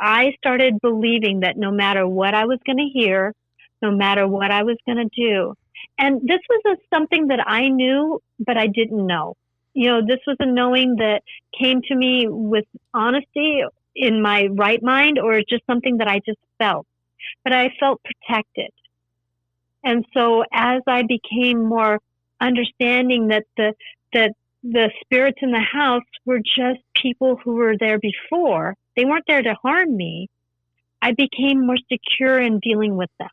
I started believing that no matter what I was going to hear, no matter what I was going to do, and this was something that I knew, but I didn't know. This was a knowing that came to me with honesty in my right mind, or just something that I just felt. But I felt protected. And so as I became more understanding that the spirits in the house were just people who were there before, they weren't there to harm me, I became more secure in dealing with them.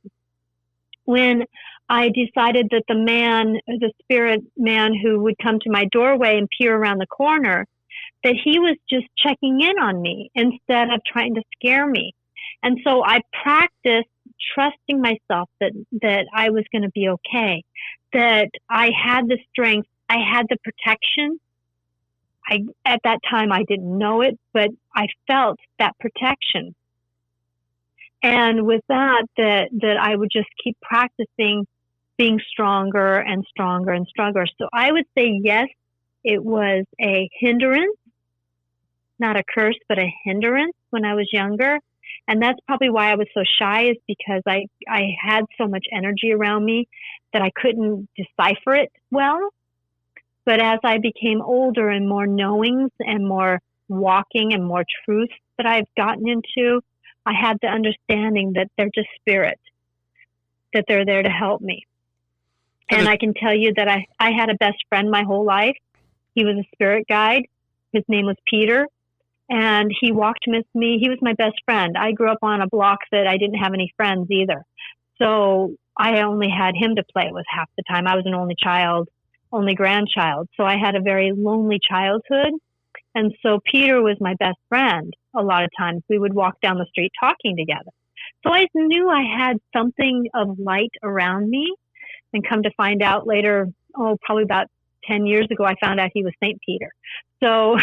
When I decided that the spirit man who would come to my doorway and peer around the corner, that he was just checking in on me instead of trying to scare me. And so I practiced trusting myself that I was going to be okay, that I had the strength, I had the protection. At that time, I didn't know it, but I felt that protection. And with that I would just keep practicing being stronger and stronger and stronger. So I would say, yes, it was a hindrance, not a curse, but a hindrance when I was younger. And that's probably why I was so shy, is because I had so much energy around me that I couldn't decipher it well. But as I became older and more knowings and more walking and more truth that I've gotten into, I had the understanding that they're just spirit, that they're there to help me. And I can tell you that I had a best friend my whole life. He was a spirit guide. His name was Peter. And he walked with me. He was my best friend. I grew up on a block that I didn't have any friends either. So I only had him to play with half the time. I was an only child, only grandchild. So I had a very lonely childhood. And so Peter was my best friend. A lot of times we would walk down the street talking together. So I knew I had something of light around me. And come to find out later, probably about 10 years ago, I found out he was St. Peter. So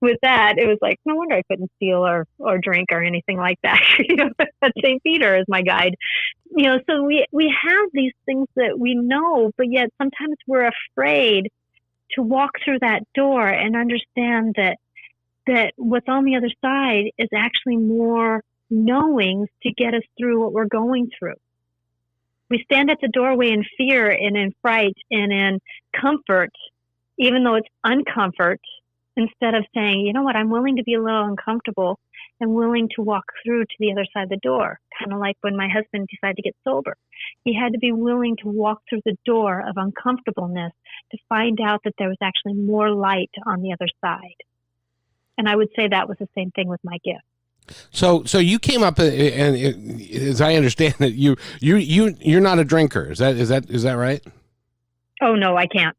with that, it was like, no wonder I couldn't steal or drink or anything like that. But St. Peter is my guide. So we have these things that we know, but yet sometimes we're afraid to walk through that door and understand that what's on the other side is actually more knowings to get us through what we're going through. We stand at the doorway in fear and in fright and in comfort, even though it's uncomfort, instead of saying, you know what, I'm willing to be a little uncomfortable and willing to walk through to the other side of the door. Kind of like when my husband decided to get sober. He had to be willing to walk through the door of uncomfortableness to find out that there was actually more light on the other side. And I would say that was the same thing with my gift. So you came up, and as I understand it, you're not a drinker. Is that right? Oh no, I can't.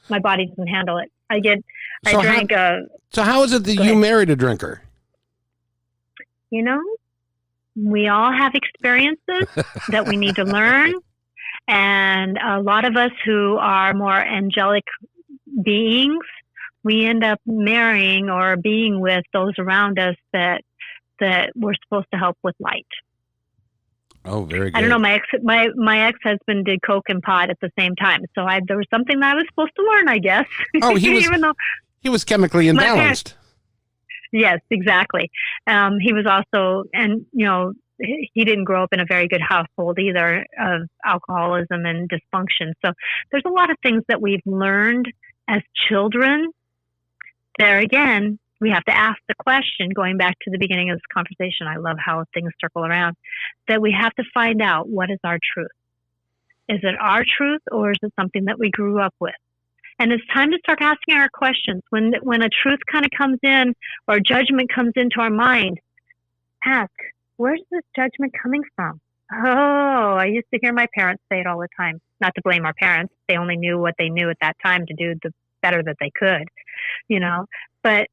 My body doesn't handle it. So how is it that you married a drinker? You know, we all have experiences that we need to learn. And a lot of us who are more angelic beings, we end up marrying or being with those around us that we're supposed to help with light. Oh, very good. I don't know. My ex-husband did coke and pot at the same time, so there was something that I was supposed to learn, I guess. Oh, he was chemically imbalanced. Yes, exactly. He was also, and he didn't grow up in a very good household either, of alcoholism and dysfunction. So there's a lot of things that we've learned as children. There again, we have to ask the question, going back to the beginning of this conversation. I love how things circle around, that we have to find out, what is our truth? Is it our truth, or is it something that we grew up with? And it's time to start asking our questions. When a truth kind of comes in, or judgment comes into our mind, ask, where's this judgment coming from? Oh, I used to hear my parents say it all the time. Not to blame our parents. They only knew what they knew at that time to do the better that they could, But,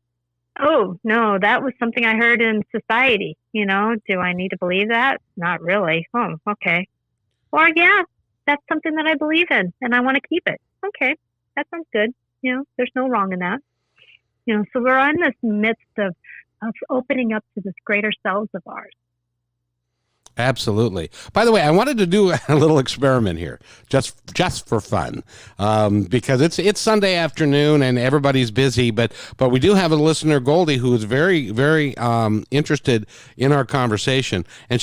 oh, no, that was something I heard in society. Do I need to believe that? Not really. Oh, okay. Or, yeah, that's something that I believe in, and I want to keep it. Okay. That sounds good. There's no wrong in that. So we're in this midst of opening up to this greater selves of ours. Absolutely. By the way, I wanted to do a little experiment here, just for fun, because it's Sunday afternoon and everybody's busy, but we do have a listener, Goldie, who is very, very interested in our conversation, and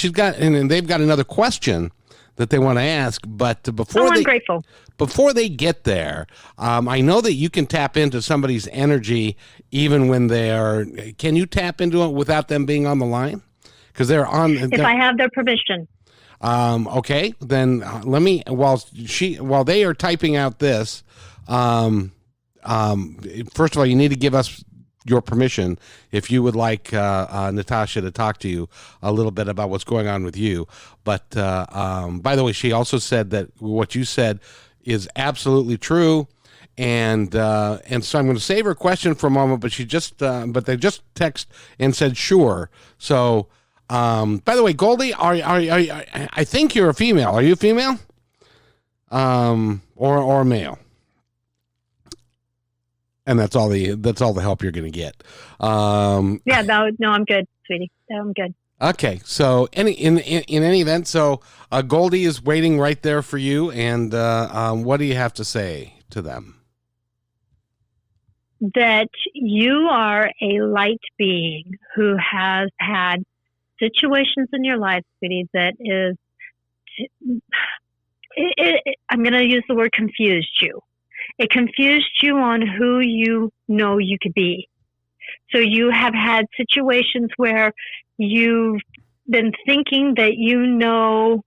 they've got another question that they want to ask, but I'm grateful. Before they get there, I know that you can tap into somebody's energy even when can you tap into it without them being on the line? Because they're on. If I have their permission. Okay, then let me, while they are typing out this, first of all, you need to give us your permission if you would like Natasha to talk to you a little bit about what's going on with you. But by the way, she also said that what you said is absolutely true, and so I'm going to save her question for a moment. But they just text and said sure. So by the way, Goldie, I think you're a female. Are you a female? Or male? And that's all the help you're going to get. Yeah, no, I'm good, sweetie. I'm good. Okay, so in any event, so Goldie is waiting right there for you, and what do you have to say to them? That you are a light being who has had situations in your life, sweetie, that is, I'm going to use the word confused you. It confused you on who you could be. So you have had situations where you've been thinking that you know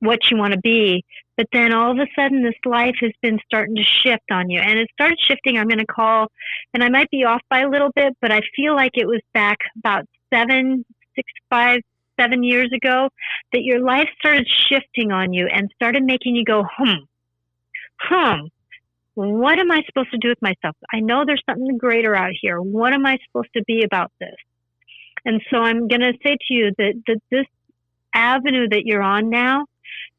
what you want to be, but then all of a sudden this life has been starting to shift on you. And it started shifting, I'm going to call, and I might be off by a little bit, but I feel like it was back about 7 years ago that your life started shifting on you and started making you go, what am I supposed to do with myself? I know there's something greater out here. What am I supposed to be about this? And so I'm going to say to you that this avenue that you're on now,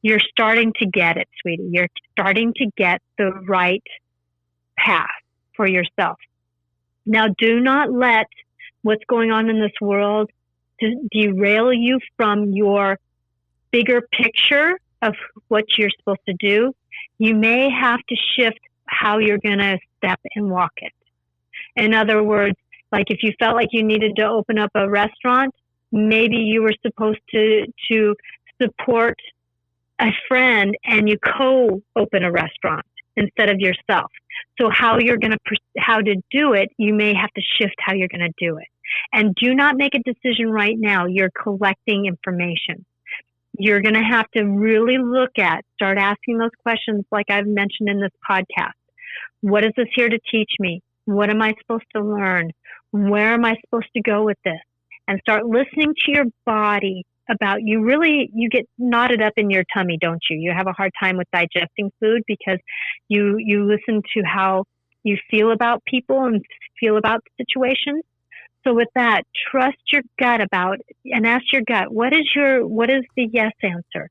you're starting to get it, sweetie. You're starting to get the right path for yourself. Now, do not let what's going on in this world derail you from your bigger picture of what you're supposed to do. You may have to shift how you're going to step and walk it. In other words, like if you felt like you needed to open up a restaurant, maybe you were supposed to support a friend and you co-open a restaurant instead of yourself. So how to do it, you may have to shift how you're going to do it. And do not make a decision right now. You're collecting information. You're going to have to really start asking those questions like I've mentioned in this podcast. What is this here to teach me? What am I supposed to learn? Where am I supposed to go with this? And start listening to your body about you get knotted up in your tummy, don't you? You have a hard time with digesting food because you listen to how you feel about people and feel about situations. So with that, trust your gut and ask your gut, what is the yes answer?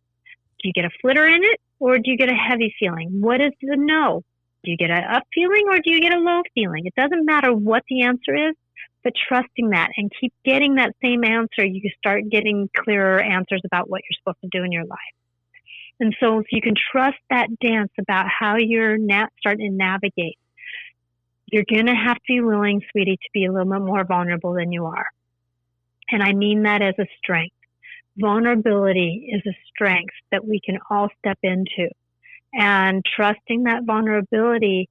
Do you get a flitter in it or do you get a heavy feeling? What is the no? Do you get an up feeling or do you get a low feeling? It doesn't matter what the answer is, but trusting that and keep getting that same answer, you can start getting clearer answers about what you're supposed to do in your life. And so if you can trust that dance about how you're starting to navigate, you're going to have to be willing, sweetie, to be a little bit more vulnerable than you are. And I mean that as a strength. Vulnerability is a strength that we can all step into. And trusting that vulnerability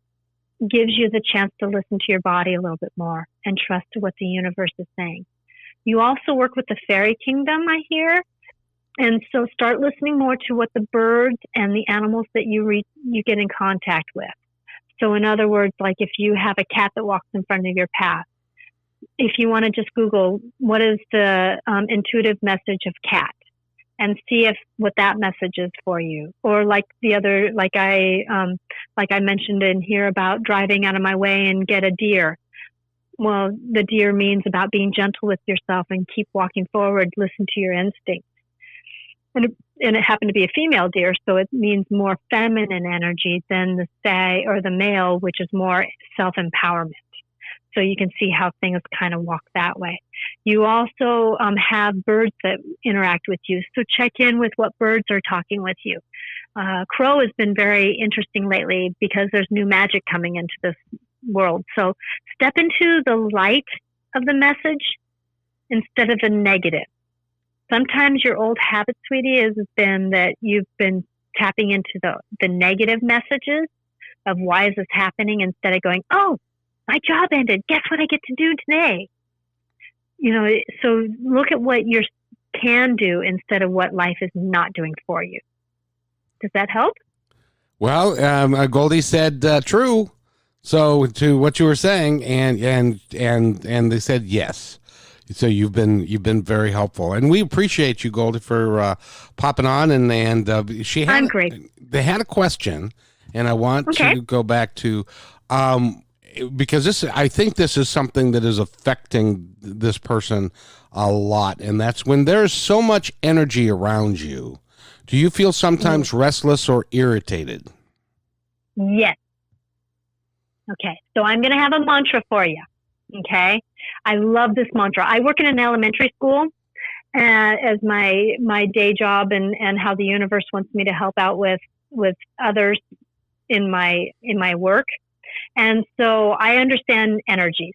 gives you the chance to listen to your body a little bit more and trust what the universe is saying. You also work with the fairy kingdom, I hear. And so start listening more to what the birds and the animals that you get in contact with. So in other words, like if you have a cat that walks in front of your path, if you want to just Google what is the intuitive message of cat and see what that message is for you. Or like I mentioned in here about driving out of my way and get a deer. Well, the deer means about being gentle with yourself and keep walking forward, listen to your instincts. And it happened to be a female deer, so it means more feminine energy than the stag or the male, which is more self-empowerment. So you can see how things kind of walk that way. You also have birds that interact with you, so check in with what birds are talking with you. Crow has been very interesting lately because there's new magic coming into this world. So step into the light of the message instead of the negative. Sometimes your old habit, sweetie, has been that you've been tapping into the negative messages of why is this happening instead of going, oh, my job ended. Guess what I get to do today? So look at what you can do instead of what life is not doing for you. Does that help? Well, Goldie said true. So to what you were saying, and they said yes. So you've been very helpful, and we appreciate you, Goldie, for popping on. And I'm great. They had a question, and I want to go back to because I think this is something that is affecting this person a lot, and that's when there's so much energy around you. Do you feel sometimes restless or irritated? Yes. Okay, so I'm going to have a mantra for you. Okay, I love this mantra. I work in an elementary school as my day job, and how the universe wants me to help out with others in my work, and so I understand energies.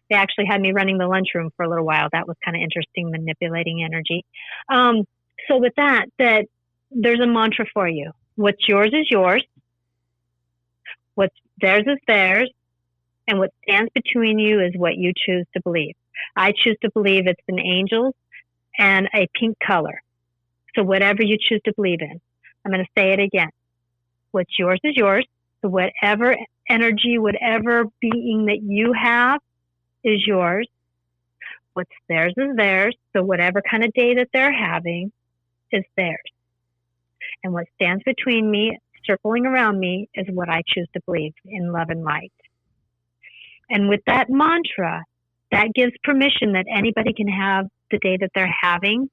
They actually had me running the lunchroom for a little while. That was kind of interesting, manipulating energy. So with that, there's a mantra for you. What's yours is yours. What's theirs is theirs. And what stands between you is what you choose to believe. I choose to believe it's an angel and a pink color. So whatever you choose to believe in. I'm going to say it again. What's yours is yours. So whatever energy, whatever being that you have is yours. What's theirs is theirs. So whatever kind of day that they're having is theirs. And what stands between me, circling around me, is what I choose to believe in love and light. And with that mantra, that gives permission that anybody can have the day that they're having,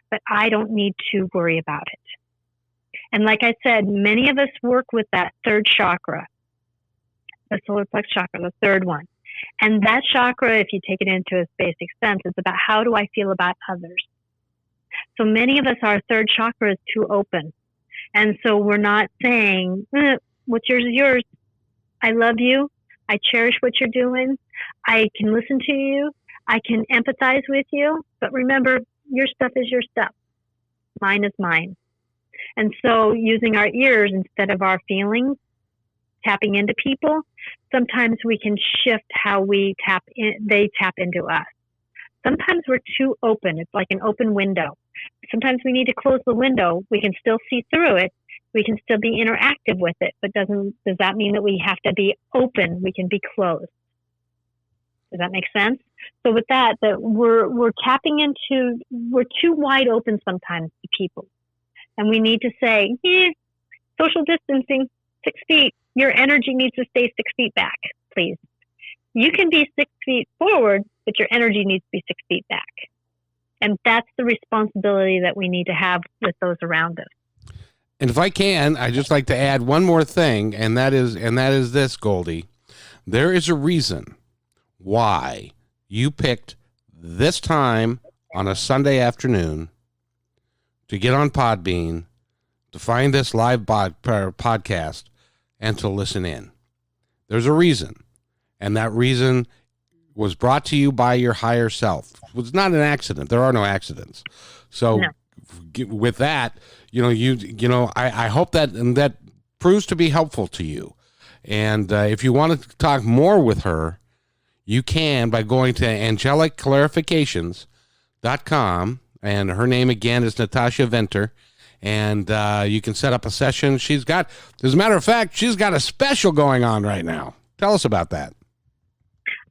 but I don't need to worry about it. And like I said, many of us work with that third chakra, the solar plexus chakra, the third one. And that chakra, if you take it into its basic sense, is about how do I feel about others. So many of us, our third chakra is too open. And so we're not saying, what's yours is yours. I love you. I cherish what you're doing. I can listen to you. I can empathize with you. But remember, your stuff is your stuff. Mine is mine. And so using our ears instead of our feelings, tapping into people, sometimes we can shift how we they tap into us. Sometimes we're too open. It's like an open window. Sometimes we need to close the window. We can still see through it. We can still be interactive with it, but does that mean that we have to be open? We can be closed. Does that make sense? So with that we're tapping into, we're too wide open sometimes to people. And we need to say, social distancing, 6 feet. Your energy needs to stay 6 feet back, please. You can be 6 feet forward, but your energy needs to be 6 feet back. And that's the responsibility that we need to have with those around us. And if I can, I'd just like to add one more thing, and that is this, Goldie. There is a reason why you picked this time on a Sunday afternoon to get on Podbean, to find this live podcast, and to listen in. There's a reason, and that reason was brought to you by your higher self. It was not an accident. There are no accidents. So no. With that, I hope that proves to be helpful to you. And if you want to talk more with her, you can by going to angelicclarifications.com, and her name again is Natasha Venter, and you can set up a session. As a matter of fact, she's got a special going on right now. Tell us about that.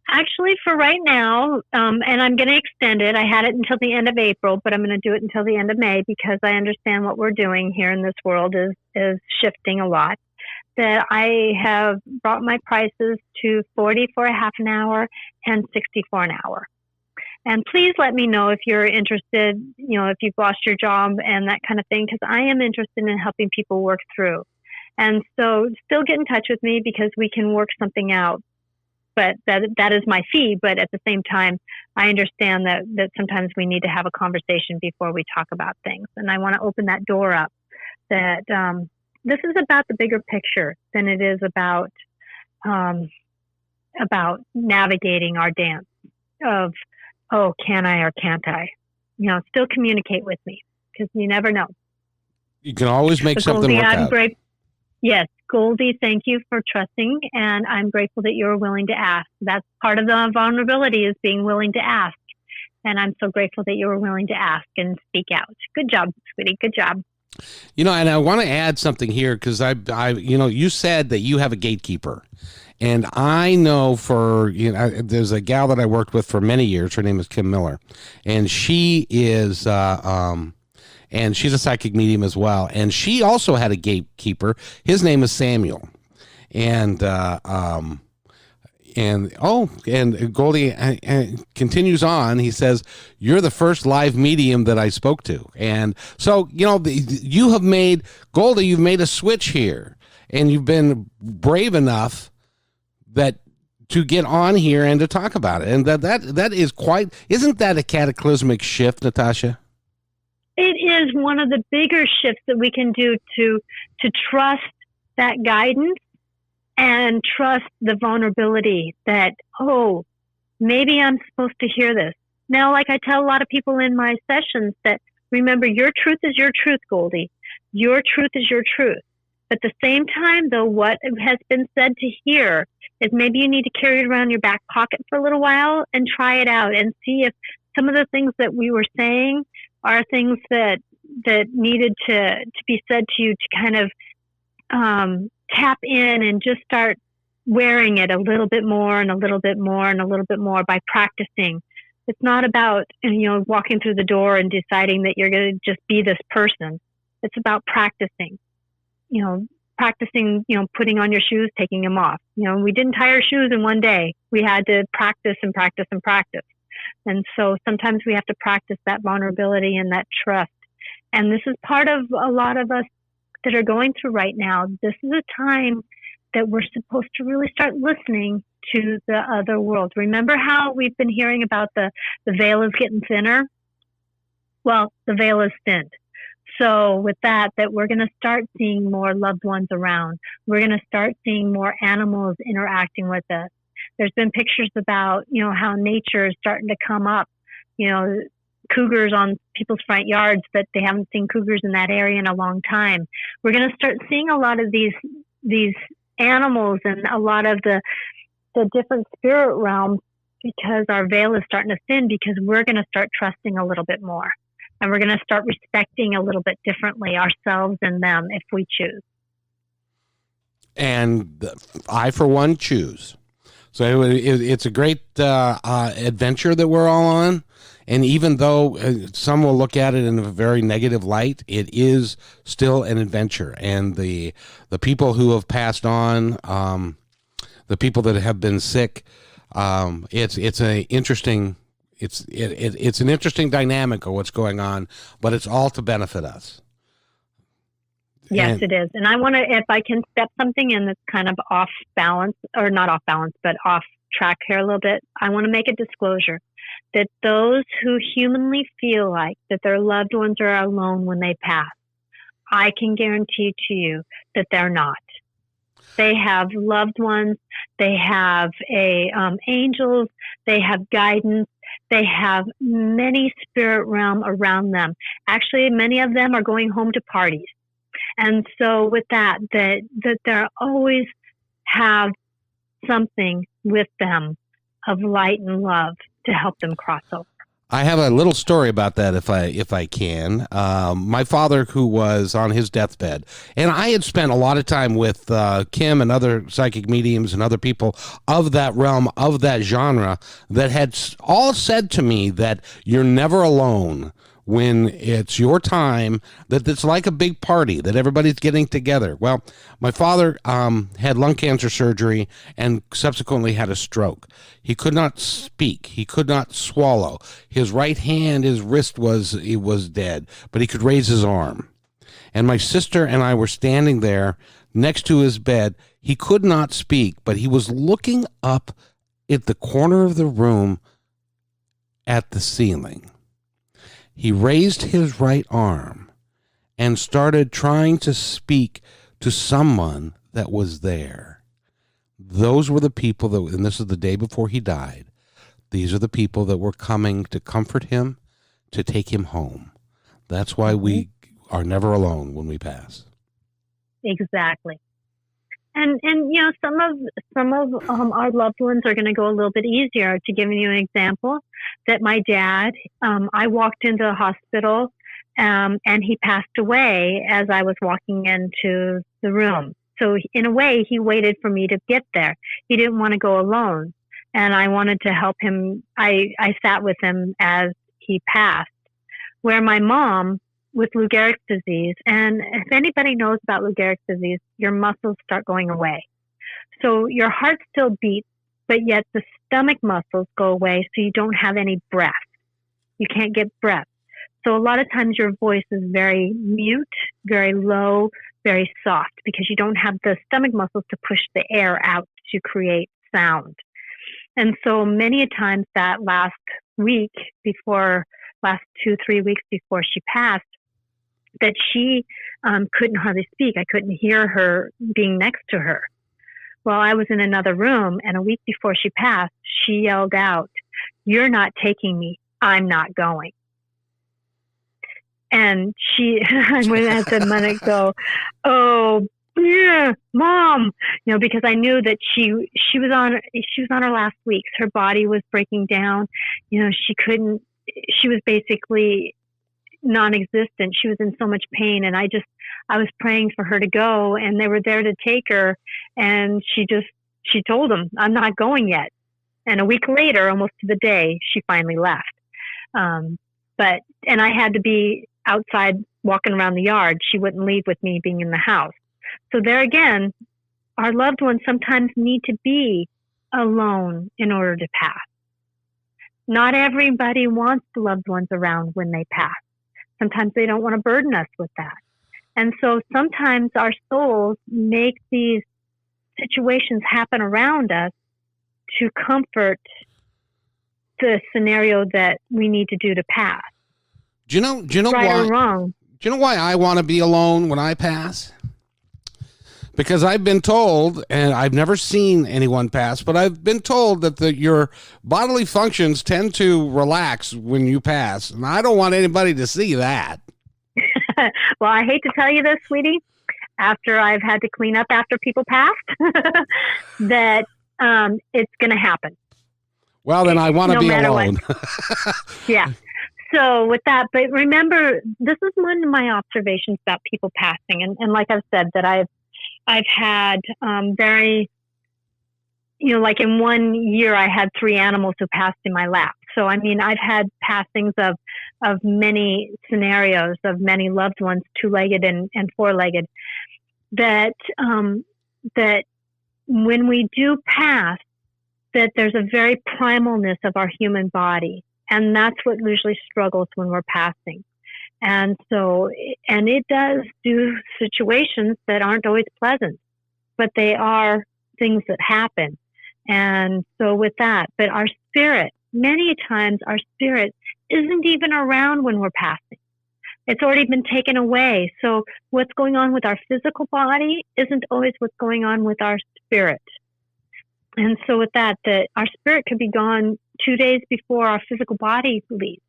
Actually, for right now, and I'm going to extend it. I had it until the end of April, but I'm going to do it until the end of May because I understand what we're doing here in this world is shifting a lot. That I have brought my prices to $40 for a half an hour and $60 for an hour. And please let me know if you're interested, if you've lost your job and that kind of thing, because I am interested in helping people work through. And so still get in touch with me because we can work something out. But that is my fee. But at the same time, I understand that sometimes we need to have a conversation before we talk about things. And I want to open that door up that this is about the bigger picture than it is about navigating our dance of, oh, can I or can't I? Still communicate with me because you never know. You can always make something work out. Yes, Goldie, thank you for trusting, and I'm grateful that you were willing to ask. That's part of the vulnerability is being willing to ask, and I'm so grateful that you were willing to ask and speak out. Good job, sweetie. Good job. And I want to add something here because you said that you have a gatekeeper, and I know there's a gal that I worked with for many years. Her name is Kim Miller, and she is and she's a psychic medium as well. And she also had a gatekeeper. His name is Samuel, and Goldie continues on. He says, "You're the first live medium that I spoke to." And so, you have made, Goldie, you've made a switch here, and you've been brave enough to get on here and to talk about it. And that is isn't that a cataclysmic shift, Natasha? It is one of the bigger shifts that we can do to trust that guidance and trust the vulnerability that, oh, maybe I'm supposed to hear this. Now, like I tell a lot of people in my sessions that, remember, your truth is your truth, Goldie. Your truth is your truth. But at the same time, though, what has been said to here is maybe you need to carry it around in your back pocket for a little while and try it out and see if some of the things that we were saying are things that needed to be said to you to kind of tap in and just start wearing it a little bit more and a little bit more and a little bit more by practicing. It's not about, walking through the door and deciding that you're going to just be this person. It's about practicing, putting on your shoes, taking them off. We didn't tie our shoes in one day. We had to practice and practice and practice. And so sometimes we have to practice that vulnerability and that trust. And this is part of a lot of us that are going through right now. This is a time that we're supposed to really start listening to the other world. Remember how we've been hearing about the veil is getting thinner? Well, the veil is thinned. So with that we're going to start seeing more loved ones around. We're going to start seeing more animals interacting with us. There's been pictures about, how nature is starting to come up, cougars on people's front yards that they haven't seen cougars in that area in a long time. We're going to start seeing a lot of these animals and a lot of the different spirit realms, because our veil is starting to thin, because we're going to start trusting a little bit more, and we're going to start respecting a little bit differently ourselves and them if we choose. And I, for one, choose. So it's a great adventure that we're all on. And even though some will look at it in a very negative light, it is still an adventure. And the people who have passed on, the people that have been sick, it's an interesting dynamic of what's going on, but it's all to benefit us. Yes, it is. And I want to, if I can step something in that's kind of off balance, or not off balance, but off track here a little bit, I want to make a disclosure that those who humanly feel like that their loved ones are alone when they pass, I can guarantee to you that they're not. They have loved ones, they have angels, they have guidance, they have many spirit realm around them. Actually, many of them are going home to parties. And so with that they always have something with them of light and love to help them cross over. I have a little story about that, if I can. My father, who was on his deathbed, and I had spent a lot of time with Kim and other psychic mediums and other people of that realm, of that genre, that had all said to me that you're never alone when it's your time, that it's like a big party, that everybody's getting together. Well, my father had lung cancer surgery and subsequently had a stroke. He could not speak. He could not swallow. His right hand, his wrist was dead, but he could raise his arm. And my sister and I were standing there next to his bed. He could not speak, but he was looking up at the corner of the room at the ceiling. He raised his right arm and started trying to speak to someone that was there. Those were the people that, and this is the day before he died, these are the people that were coming to comfort him, to take him home. That's why we are never alone when we pass. Exactly. And you know, some of our loved ones are going to go a little bit easier. To give you an example, that my dad, I walked into the hospital, and he passed away as I was walking into the room. So in a way, he waited for me to get there. He didn't want to go alone, and I wanted to help him. I sat with him as he passed. Where my mom, with Lou Gehrig's disease, and if anybody knows about Lou Gehrig's disease, your muscles start going away. So your heart still beats, but yet the stomach muscles go away, so you don't have any breath. You can't get breath. So a lot of times your voice is very mute, very low, very soft, because you don't have the stomach muscles to push the air out to create sound. And so many a times that last 2-3 weeks before she passed, that she couldn't hardly speak. I couldn't hear her being next to her. Well, I was in another room, and a week before she passed, she yelled out, "You're not taking me. I'm not going." And I said a minute ago, "Oh, yeah, Mom," because I knew that she was on her last weeks. Her body was breaking down. She was basically non-existent. She was in so much pain, and I was praying for her to go, and they were there to take her, and she told them, "I'm not going yet." And a week later, almost to the day, she finally left. And I had to be outside walking around the yard. She wouldn't leave with me being in the house. So there again, our loved ones sometimes need to be alone in order to pass. Not everybody wants the loved ones around when they pass. Sometimes they don't want to burden us with that. And so sometimes our souls make these situations happen around us to comfort the scenario that we need to do to pass. Do you know right why? Or wrong? Do you know why I want to be alone when I pass? Because I've been told, and I've never seen anyone pass, but I've been told that your bodily functions tend to relax when you pass, and I don't want anybody to see that. Well, I hate to tell you this, sweetie, after I've had to clean up after people passed, that it's going to happen. Well, then I want to be alone. Yeah. So with that, but remember, this is one of my observations about people passing. And like I've said, that I've had very, like in 1 year, I had 3 animals who passed in my lap. So, I mean, I've had passings of many scenarios of many loved ones, 2-legged and 4-legged, that when we do pass, that there's a very primalness of our human body. And that's what usually struggles when we're passing. And so, and it does do situations that aren't always pleasant, but they are things that happen. And so with that, but our spirit, many times our spirit isn't even around when we're passing. It's already been taken away. So what's going on with our physical body isn't always what's going on with our spirit. And so with that our spirit could be gone 2 days before our physical body leaves.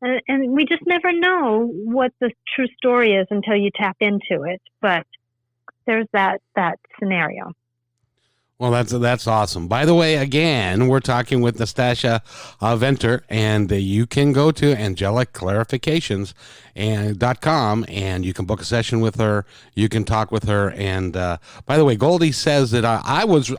And we just never know what the true story is until you tap into it. But there's that scenario. Well, that's awesome. By the way, again, we're talking with Natasha Venter, and you can go to angeliclarifications.com and you can book a session with her. You can talk with her. And by the way, Goldie says that I was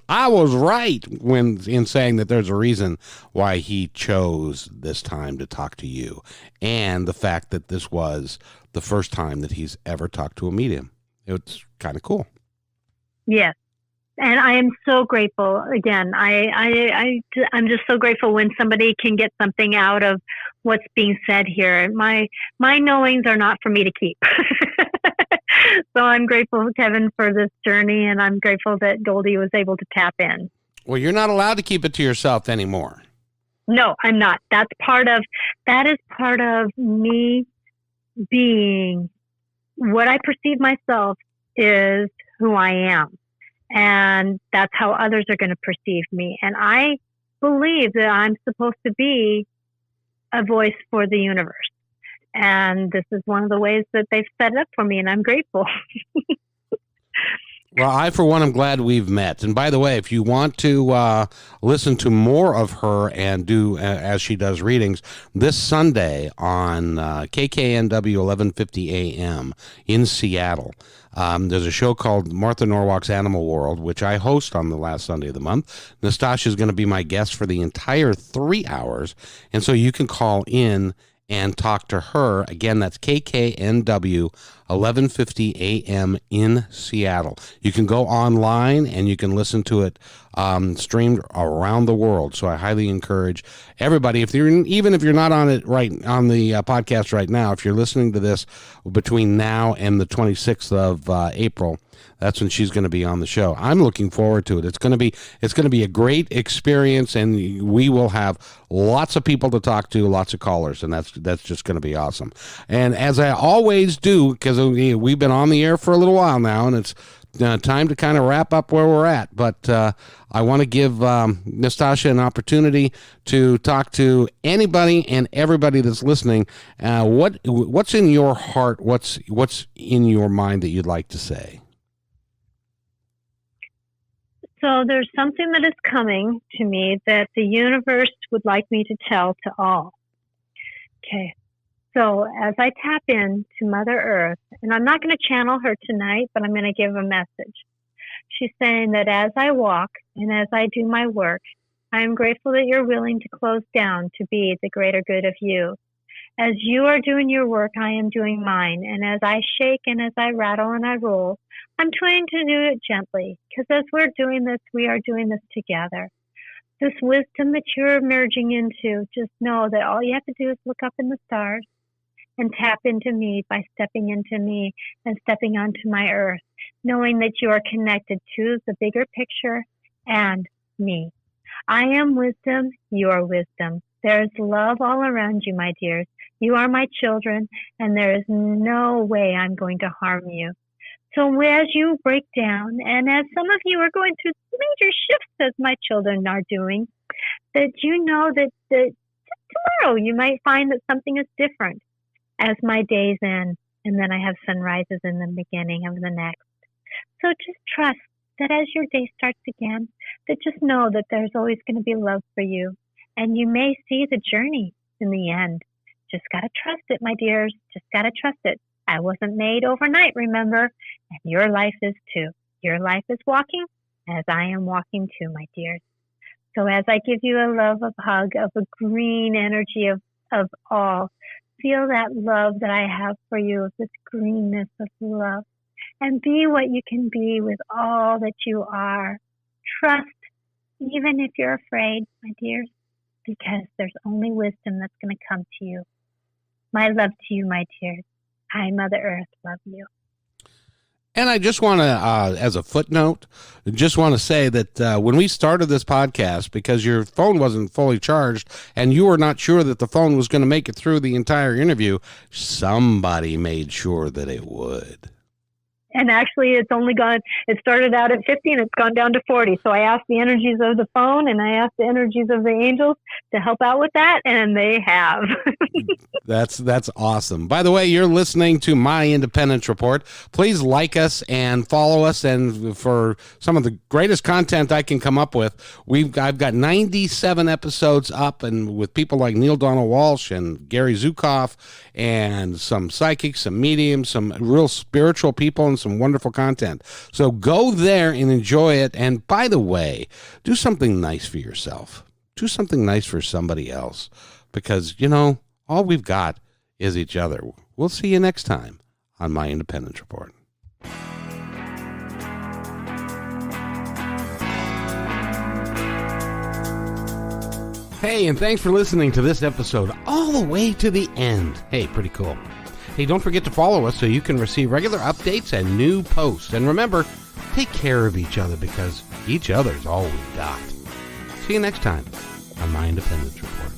right in saying that there's a reason why he chose this time to talk to you, and the fact that this was the first time that he's ever talked to a medium. It's kind of cool. Yes. And I am so grateful. Again, I'm just so grateful when somebody can get something out of what's being said here. My knowings are not for me to keep. So I'm grateful, Kevin, for this journey, and I'm grateful that Goldie was able to tap in. Well, you're not allowed to keep it to yourself anymore. No, I'm not. That is part of me being what I perceive myself is who I am. And that's how others are going to perceive me. And I believe that I'm supposed to be a voice for the universe. And this is one of the ways that they've set it up for me, and I'm grateful. Well, I, for one, am glad we've met. And by the way, if you want to listen to more of her and do as she does readings, this Sunday on KKNW 1150 AM in Seattle, there's a show called Martha Norwalk's Animal World, which I host on the last Sunday of the month. Natasha is going to be my guest for the entire 3 hours. And so you can call in and talk to her. Again, that's KKNW 1150 AM in Seattle. You can go online and you can listen to it streamed around the world. So I highly encourage everybody, even if you're not on it right on the podcast right now, if you're listening to this between now and the 26th of April, that's when she's going to be on the show. I'm looking forward to it. It's going to be a great experience, and we will have lots of people to talk to, lots of callers, and that's just going to be awesome. And as I always do, because we've been on the air for a little while now, and it's time to kind of wrap up where we're at. But I want to give Natasha an opportunity to talk to anybody and everybody that's listening. What's in your heart? What's in your mind that you'd like to say? So there's something that is coming to me that the universe would like me to tell to all. Okay. So as I tap in to Mother Earth, and I'm not going to channel her tonight, but I'm going to give a message. She's saying that as I walk and as I do my work, I am grateful that you're willing to close down to be the greater good of you. As you are doing your work, I am doing mine. And as I shake and as I rattle and I roll, I'm trying to do it gently, because as we're doing this, we are doing this together. This wisdom that you're merging into, just know that all you have to do is look up in the stars and tap into me by stepping into me and stepping onto my earth, knowing that you are connected to the bigger picture and me. I am wisdom, you are wisdom. There is love all around you, my dears. You are my children, and there is no way I'm going to harm you. So as you break down, and as some of you are going through major shifts as my children are doing, that you know that tomorrow you might find that something is different as my days end, and then I have sunrises in the beginning of the next. So just trust that as your day starts again, that just know that there's always going to be love for you. And you may see the journey in the end. Just got to trust it, my dears. Just got to trust it. I wasn't made overnight, remember? And your life is too. Your life is walking as I am walking too, my dears. So as I give you a love, of hug, of a green energy of all, feel that love that I have for you, of this greenness of love. And be what you can be with all that you are. Trust, even if you're afraid, my dears, because there's only wisdom that's going to come to you. My love to you, my dears. I, Mother Earth, love you. And I just want to, as a footnote, just want to say that when we started this podcast, because your phone wasn't fully charged and you were not sure that the phone was going to make it through the entire interview, somebody made sure that it would. And actually, it started out at 50 and it's gone down to 40. So I asked the energies of the phone and I asked the energies of the angels to help out with that, and they have. That's awesome. By the way, you're listening to My Independence Report. Please like us and follow us. And for some of the greatest content I can come up with, I've got 97 episodes up, and with people like Neil Donald Walsh and Gary Zukoff and some psychics, some mediums, some real spiritual people, and some wonderful content. So go there and enjoy it. And by the way, do something nice for yourself. Do something nice for somebody else, because, all we've got is each other. We'll see you next time on My Independence Report. Hey, and thanks for listening to this episode all the way to the end. Hey, pretty cool. Hey, don't forget to follow us so you can receive regular updates and new posts. And remember, take care of each other, because each other's all we've got. See you next time on My Independence Report.